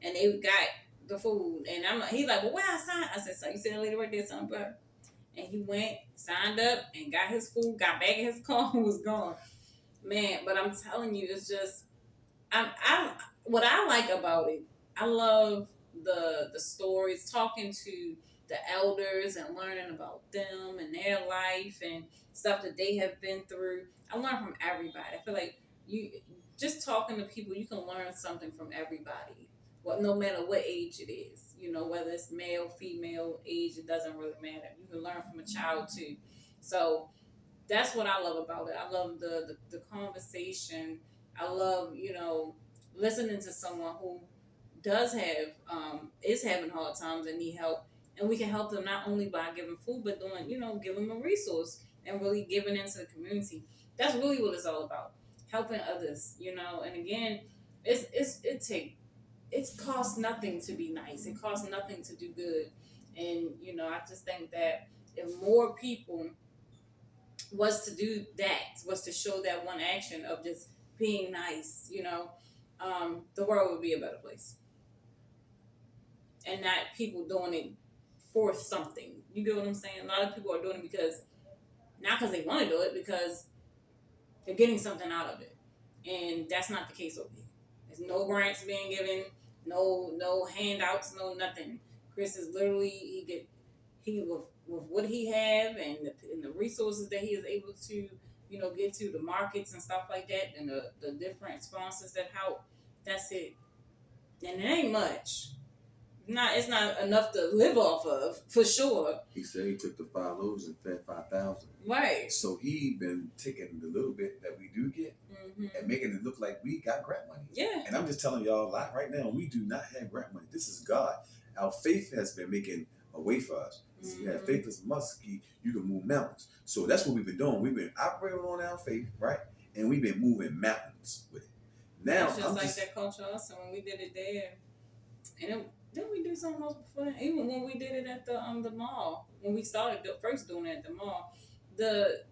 and they got the food. And I'm like, he's like, well, where I signed? I said, so you see that lady right there, son, bro? And he went, signed up, and got his food, got back in his car, and was gone. Man, but I'm telling you, it's just, I what I like about it, I love the stories, talking to the elders and learning about them and their life and stuff that they have been through. I learn from everybody. I feel like you just talking to people, you can learn something from everybody. Well, no matter what age it is, you know, whether it's male, female, age, it doesn't really matter. You can learn from a child too. So that's what I love about it. I love the conversation. I love, you know, listening to someone who does have is having hard times and need help, and we can help them not only by giving food, but doing, you know, giving them a resource and really giving into the community. That's really what it's all about, helping others, you know. And again, it costs nothing to be nice. It costs nothing to do good, and you know, I just think that if more people was to do that, was to show that one action of just being nice, you know, the world would be a better place. And not people doing it for something. You get what I'm saying? A lot of people are doing it because, not because they want to do it, because they're getting something out of it. And that's not the case over here. There's no grants being given, no handouts, no nothing. Chris is literally, he with what he have and the resources that he is able to, you know, get to the markets and stuff like that, and the different sponsors that help. That's it. And it ain't much. It's not enough to live off of, for sure. He said he took the 5 loaves and fed 5,000. Right. So he been taking the little bit that we do get and making it look like we got grant money. Yeah. And I'm just telling y'all a lot right now, we do not have grant money. This is God. Our faith has been making a way for us. You have faith as a mustard, you can move mountains. So that's what we've been doing. We've been operating on our faith, right? And we've been moving mountains with it. Now, it's just like that culture also when we did it there. And didn't we do something else before that? Even when we did it at the mall, when we started first doing it at the mall, the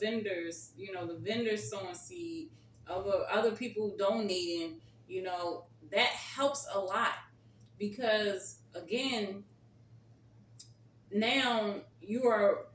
vendors, you know, the vendors sowing seed, other people donating, you know, that helps a lot, because again, now you are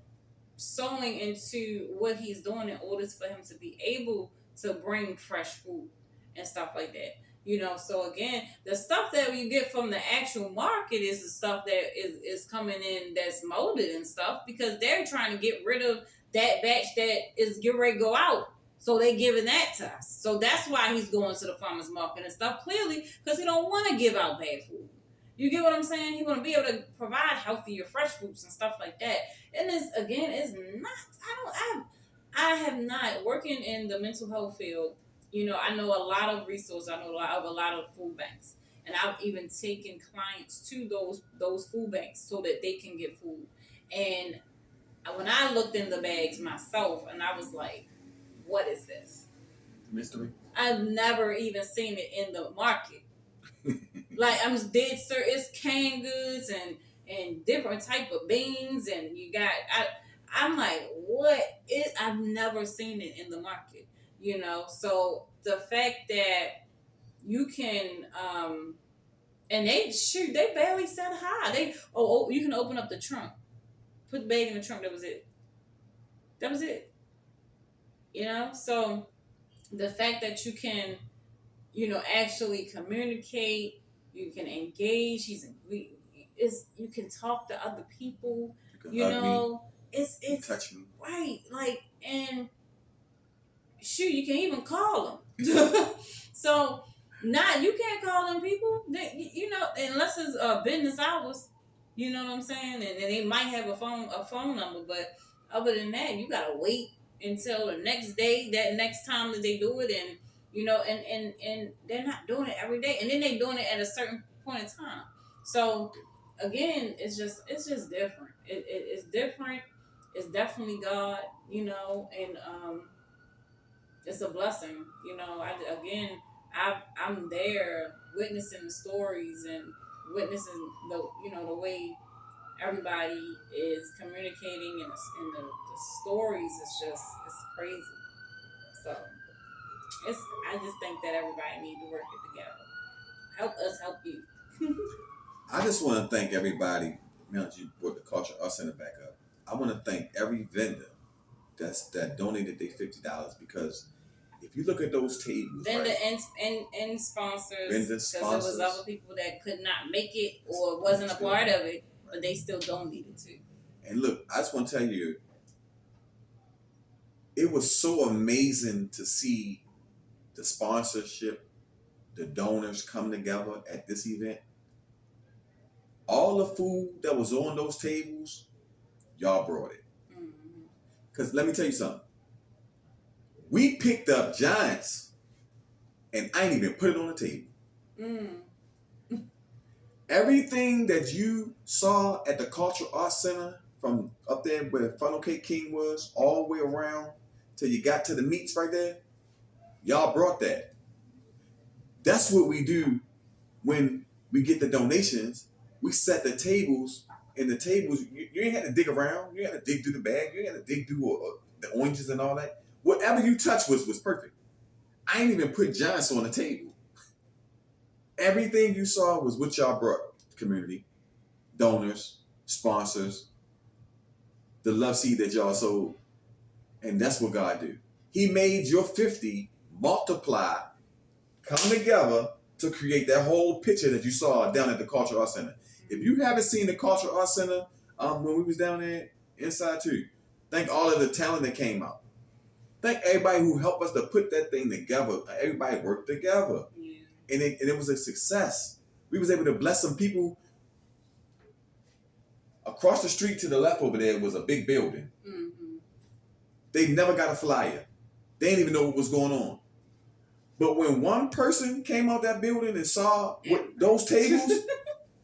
sowing into what he's doing in order for him to be able to bring fresh food and stuff like that. You know, so again, the stuff that you get from the actual market is the stuff that is coming in that's molded and stuff, because they're trying to get rid of that batch that is getting ready to go out. So they giving that to us. So that's why he's going to the farmer's market and stuff, clearly, because he don't want to give out bad food. You get what I'm saying? He want to be able to provide healthier, fresh fruits and stuff like that. And this, again, is not, I have not, working in the mental health field, you know, I know a lot of resources. I know a lot of food banks, and I've even taken clients to those food banks so that they can get food. And when I looked in the bags myself, and I was like, "What is this?" Mystery. I've never even seen it in the market. Like, I'm dead sir, it's canned goods and different type of beans, and you got I'm like, what is? I've never seen it in the market. You know, so the fact that you can, and they barely said hi. You can open up the trunk, put the bag in the trunk. That was it. That was it. You know, so the fact that you can, you know, actually communicate, you can engage. You can talk to other people. You know, it's touch me, right, like, and shoot, you can even call them. So now you can't call them people, you know, unless it's business hours. You know what I'm saying? And they might have a phone number, but other than that, you gotta wait until the next day, that next time that they do it, and you know, and they're not doing it every day, and then they're doing it at a certain point in time. So again, it's just different. It's different. It's definitely God, you know, and it's a blessing, you know. I'm there witnessing the stories and witnessing the way everybody is communicating and the stories is just it's crazy. So it's I just think that everybody needs to work it together. Help us help you. I just want to thank everybody. Now that you brought the culture us in the back up, I want to thank every vendor that donated their $50 because if you look at those tables, Vendor right? and sponsors, Vendor because there sponsors. was other people that could not make it or wasn't a part of it, but they still donated too. And look, I just want to tell you, it was so amazing to see the sponsorship, the donors come together at this event. All the food that was on those tables, y'all brought it. Because let me tell you something. We picked up Giants, and I ain't even put it on the table. Everything that you saw at the Cultural Arts Center, from up there where Funnel Cake King was, all the way around till you got to the meats right there, y'all brought that. That's what we do when we get the donations. We set the tables, and the tables, you ain't had to dig around. You ain't had to dig through the bag. You ain't had to dig through the oranges and all that. Whatever you touched was perfect. I ain't even put Giants on the table. Everything you saw was what y'all brought. Community, donors, sponsors, the love seed that y'all sowed. And that's what God do. He made your 50 multiply, come together to create that whole picture that you saw down at the Cultural Arts Center. If you haven't seen the Cultural Arts Center when we was down there inside too, thank all of the talent that came out. Thank everybody who helped us to put that thing together. Everybody worked together. Yeah. And it was a success. We was able to bless some people. Across the street to the left over there was a big building. Mm-hmm. They never got a flyer. They didn't even know what was going on. But when one person came out that building and saw those tables,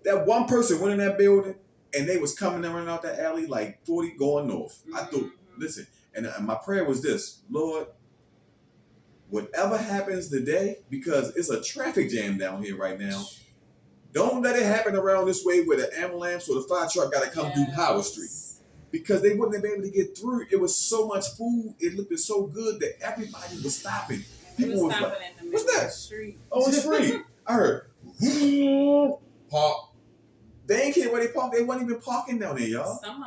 that one person went in that building and they was coming around out that alley like 40 going north. Mm-hmm. I thought, listen, and my prayer was this: Lord, whatever happens today, because it's a traffic jam down here right now, don't let it happen around this way where the ambulance or the fire truck got to come through Howard Street. Because they wouldn't have been able to get through. It was so much food. It looked so good that everybody was stopping. People was stopping in the middle what's that? Of the street. Oh, it's free. I heard park. They ain't care where they parked. They wasn't even parking down there, y'all. Some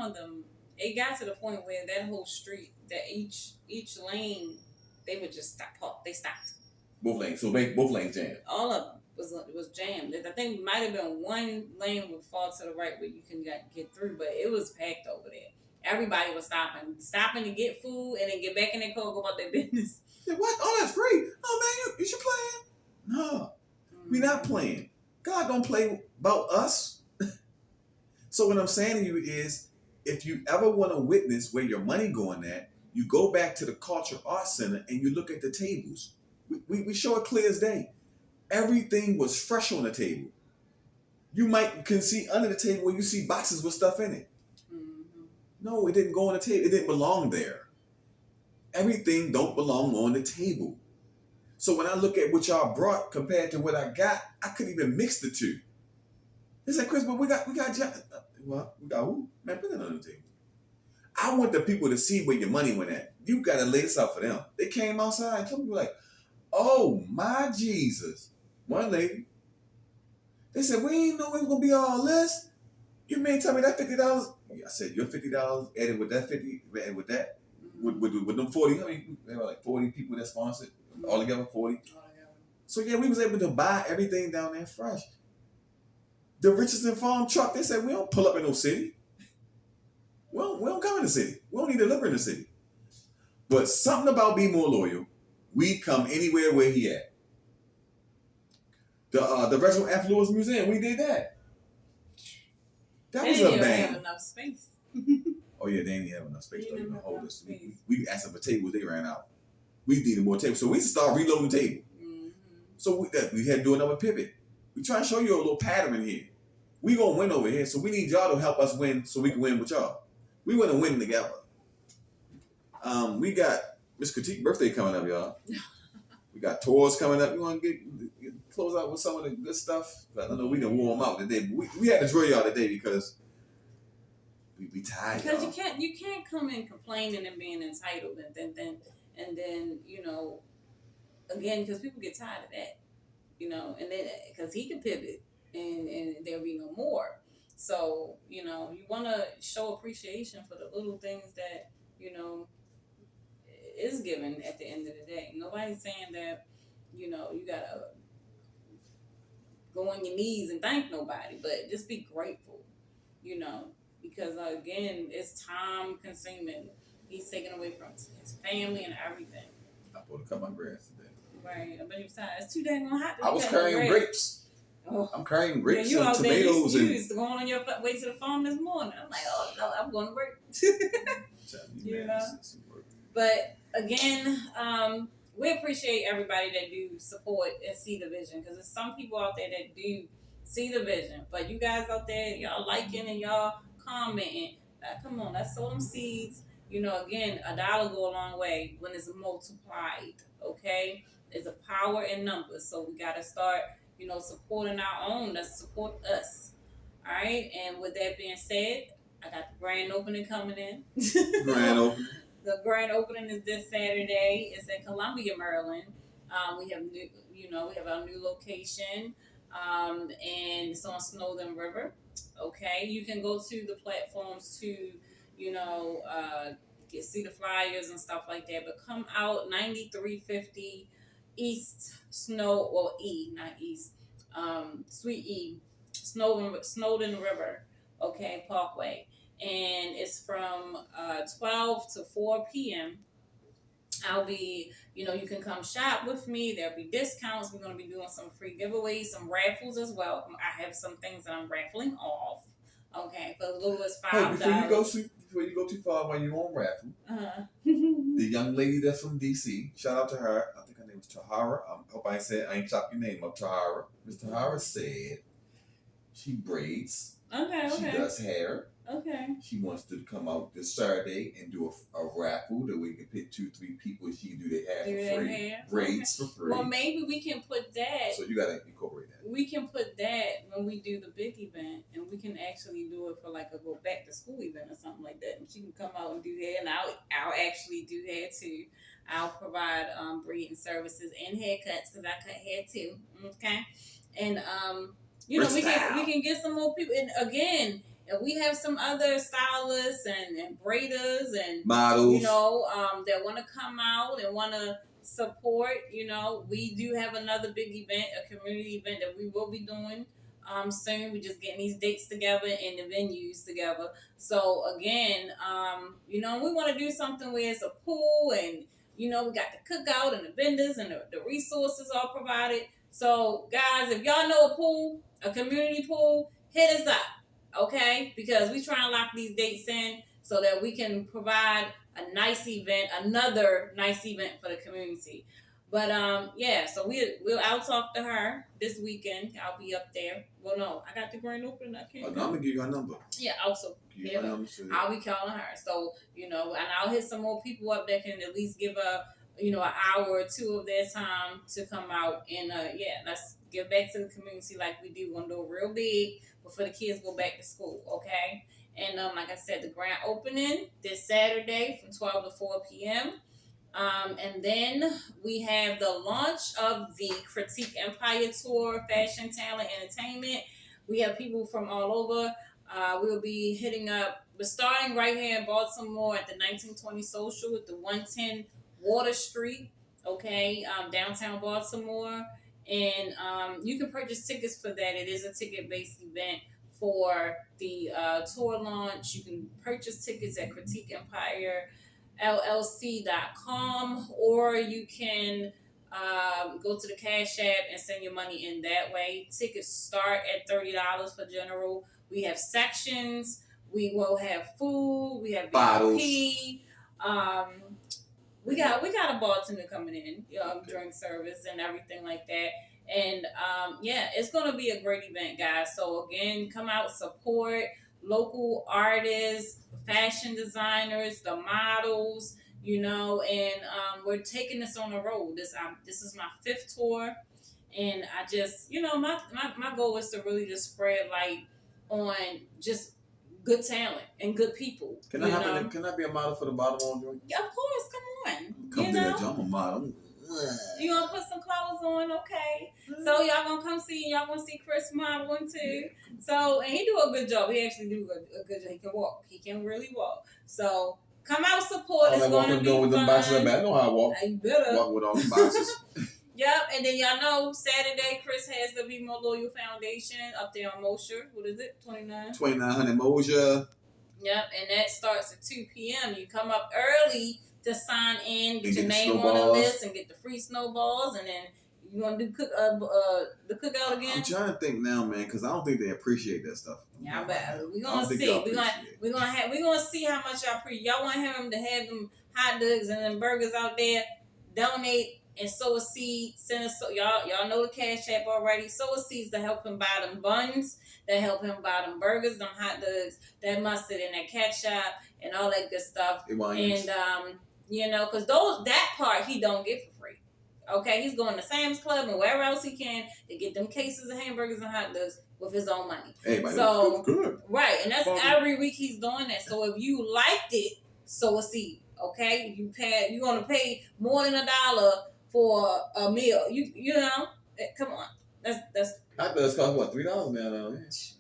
of them, it got to the point where that whole street, that each lane, they would just stop. They stopped. Both lanes. So both lanes jammed. All of them was jammed. I think might have been one lane would fall to the right where you can get through, but it was packed over there. Everybody was stopping to get food and then get back in their car and go about their business. What? Oh, that's free. Oh man, you should playing? No, we not playing. God don't play about us. So what I'm saying to you is, if you ever want to witness where your money going at, you go back to the Cultural Arts Center and you look at the tables. We show it clear as day. Everything was fresh on the table. You can see under the table where you see boxes with stuff in it. Mm-hmm. No, it didn't go on the table. It didn't belong there. Everything don't belong on the table. So when I look at what y'all brought compared to what I got, I couldn't even mix the two. They said, Chris, but we got who? Man, put it on the table. I want the people to see where your money went at. You got to lay this out for them. They came outside and told me like, oh my Jesus. One lady, they said, we ain't know it was going to be all this. You may tell me that $50. I said, your $50 added with that 50, added with that. With them 40, I mean, there were like 40 people that sponsored, all together 40. So yeah, we was able to buy everything down there fresh. The Richardson Farm truck, they said, we don't pull up in no city. We don't come in the city. We don't need to deliver in the city. But something about Be More Loyal, we come anywhere where he at. The Reginald F. Lewis Museum, we did that. That was a bang. They didn't have enough space. Oh yeah, they didn't have enough space to even hold us. We asked them for tables, they ran out. We needed more tables, so we started reloading the table. Mm-hmm. So we had to do another pivot. We try to show you a little pattern here. We gonna win over here, so we need y'all to help us win, so we can win with y'all. We want to win together. We got Miss Critique birthday coming up, y'all. We got tours coming up. You want to get close out with some of the good stuff? I know we done warm out today, but we had to drill y'all today because we tired. Because y'all. you can't come in complaining and being entitled and then again, because people get tired of that, and then because he can pivot and there'll be no more. So you want to show appreciation for the little things that is given at the end of the day. Nobody's saying that you gotta go on your knees and thank nobody, but just be grateful, because again, it's time consuming. He's taken away from his family and everything. I'm supposed to cut my grass today. Right, but besides, it's too dang hot. I was carrying grapes. Oh. I'm carrying grapes and tomatoes. You was going on your way to the farm this morning. I'm like, oh no, I'm going to work. But again, we appreciate everybody that do support and see the vision, because there's some people out there that do see the vision. But you guys out there, y'all liking and y'all commenting. Come on, let's sow them seeds. Again, $1 go a long way when it's multiplied. Okay, there's a power in numbers, so we gotta start, supporting our own. Let's support us. All right, and with that being said, I got the grand opening coming in. Grand opening. The grand opening is this Saturday. It's in Columbia, Maryland. We have we have our new location, and it's on Snowden River. Okay, you can go to the platforms to see the flyers and stuff like that. But come out 9350 East not East, Sweet E, Snowden River. Okay, Parkway. And it's from 12 to 4 p.m. I'll be, you can come shop with me. There'll be discounts. We're going to be doing some free giveaways, some raffles as well. I have some things that I'm raffling off. Okay, for as little as $5. Before you go too far while you're on raffle, the young lady that's from DC, shout out to her. I think her name was Tahara. I hope I ain't chopped your name up, Tahara. Miss Tahara said she braids. Okay. She does hair. Okay. She wants to come out this Saturday and do a raffle that we can pick 2-3 people. She can do their hair for free. Braids for free. Well, maybe we can put that. So you got to incorporate that. We can put that when we do the big event, and we can actually do it for like a go back to school event or something like that. And she can come out and do hair, and I'll actually do hair too. I'll provide braiding services and haircuts because I cut hair too. Okay, and we can get some more people. And again, if we have some other stylists and braiders and models, that want to come out and want to support, we do have another big event, a community event that we will be doing soon. We're just getting these dates together and the venues together. So again, we want to do something where it's a pool and we got the cookout and the vendors and the resources all provided. So guys, if y'all know a pool, a community pool, hit us up. Okay, because we try and lock these dates in so that we can provide a nice event, another nice event for the community. But so I'll talk to her this weekend. I'll be up there. Well, no, I got the grand opening. I can't. I'm gonna give you her number. Yeah, also. I'll be calling her. So and I'll hit some more people up that can at least give an hour or two of their time to come out and let's give back to the community like we do. We're gonna do it real big before the kids go back to school, okay? And like I said, the grand opening this Saturday from 12 to 4 p.m. And then we have the launch of the Critique Empire Tour, Fashion, Talent, Entertainment. We have people from all over. We'll be hitting up. We're starting right here in Baltimore at the 1920 Social at the 110 Water Street, okay, downtown Baltimore. And you can purchase tickets for that. It is a ticket-based event for the tour launch. You can purchase tickets at critiqueempirellc.com, or you can go to the Cash App and send your money in that way. Tickets start at $30 for general. We have sections. We will have food. We have bottles. VIP. We got a bartender coming in during service and everything like that. And it's gonna be a great event, guys. So again, come out, support local artists, fashion designers, the models. you know, and we're taking this on the road. This is my 5th tour, and I just, you know, my goal is to really just spread light on just good talent and good people. Can I can I be a model for the bottom on joint? Yeah, of course, come on. Come you to know? that joint. I'm a model. You gonna put some clothes on, okay? So y'all gonna come see, y'all gonna see Chris modeling too. So, and he do a good job. He actually do a good job. He can walk. He can really walk. So come out support. It's going to be with fun. them boxes. I know how I walk. You better walk with all the boxes. Yep, and then y'all know Saturday Chris has the Be More Loyal Foundation up there on Mosher. What is it? 2900 Mosher. Yep, and that starts at 2 p.m. You come up early to sign in, get your name on the list, and get the free snowballs, and then you gonna do the cookout again. I'm trying to think now, man, because I don't think they appreciate that stuff. Yeah, but we're gonna see. We're gonna see how much y'all y'all want him to have them hot dogs and them burgers out there. Donate and sow a seed. Send us y'all know the Cash App already. Sow a seeds to help him buy them buns, that help him buy them burgers, them hot dogs, that mustard and that ketchup and all that good stuff. And you know, because that part he don't get for free. Okay, he's going to Sam's Club and wherever else he can to get them cases of hamburgers and hot dogs with his own money. Hey, so good. Right, and that's every week he's doing that. So if you liked it, sow a seed. Okay, you're gonna pay more than $1 for a meal. You know, come on. That's hot dogs cost what, $3 now?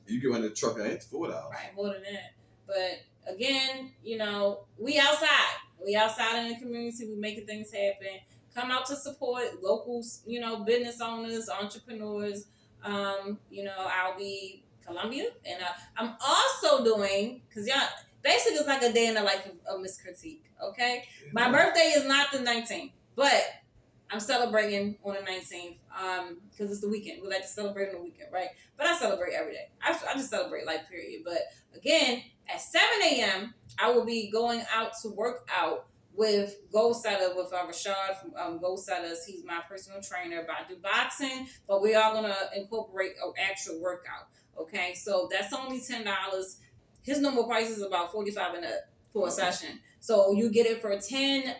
You go in the truck and it's $4. Right, more than that. But again, you know, we outside. We outside in the community. We making things happen. Come out to support locals, you know, business owners, entrepreneurs. You know, I'll be Columbia, and I'm also doing, because y'all, basically it's like a day in the life of Miss Critique. Okay, my birthday is not the 19th, but I'm celebrating on the 19th because it's the weekend. We like to celebrate on the weekend, right? But I celebrate every day. I just celebrate life, period. But again, at 7 a.m., I will be going out to work out with Goal Setter, with Rashad from Goal Setters. He's my personal trainer. But I do boxing, but we are going to incorporate an actual workout. Okay, so that's only $10. His normal price is about $45 and up for a session. So you get it for $10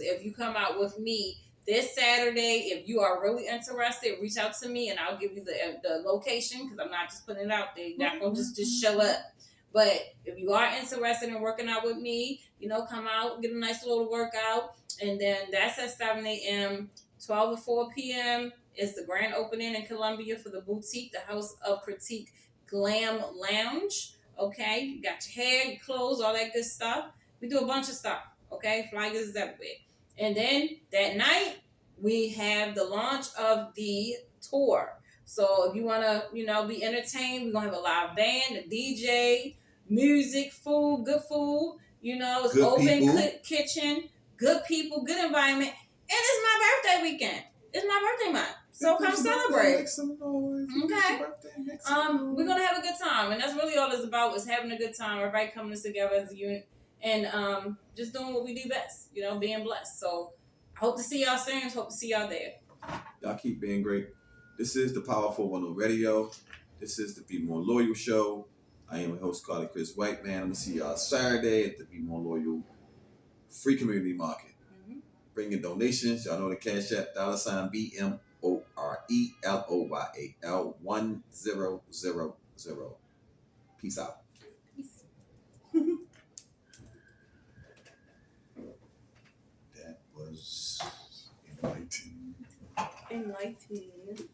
if you come out with me this Saturday. If you are really interested, reach out to me and I'll give you the location, because I'm not just putting it out there. You're not going to just show up. But if you are interested in working out with me, you know, come out, get a nice little workout. And then that's at 7 a.m., 12 to 4 p.m. is the grand opening in Columbia for the boutique, the House of Critique Glam Lounge. Okay, you got your hair, your clothes, all that good stuff. We do a bunch of stuff. Okay, flyers everywhere. And then that night, we have the launch of the tour. So if you want to, you know, be entertained, we're going to have a live band, a DJ, music, food, good food. You know, it's good open kitchen, good people, good environment. And it's my birthday weekend. It's my birthday month. So come celebrate. Make some noise. Okay. We're going to have a good time. And that's really all it's about, is having a good time. Everybody coming together as a unit. And just doing what we do best, you know, being blessed. So I hope to see y'all soon. Hope to see y'all there. Y'all keep being great. This is the Power 410 Radio. This is the Be More Loyal Show. I am your host, Carly Chris White, man. I'm going to see y'all Saturday at the Be More Loyal Free Community Market. Mm-hmm. Bring your donations. Y'all know the Cash App, $BMORELOYAL 1000. Peace out. Peace. That was enlightening. Enlightening.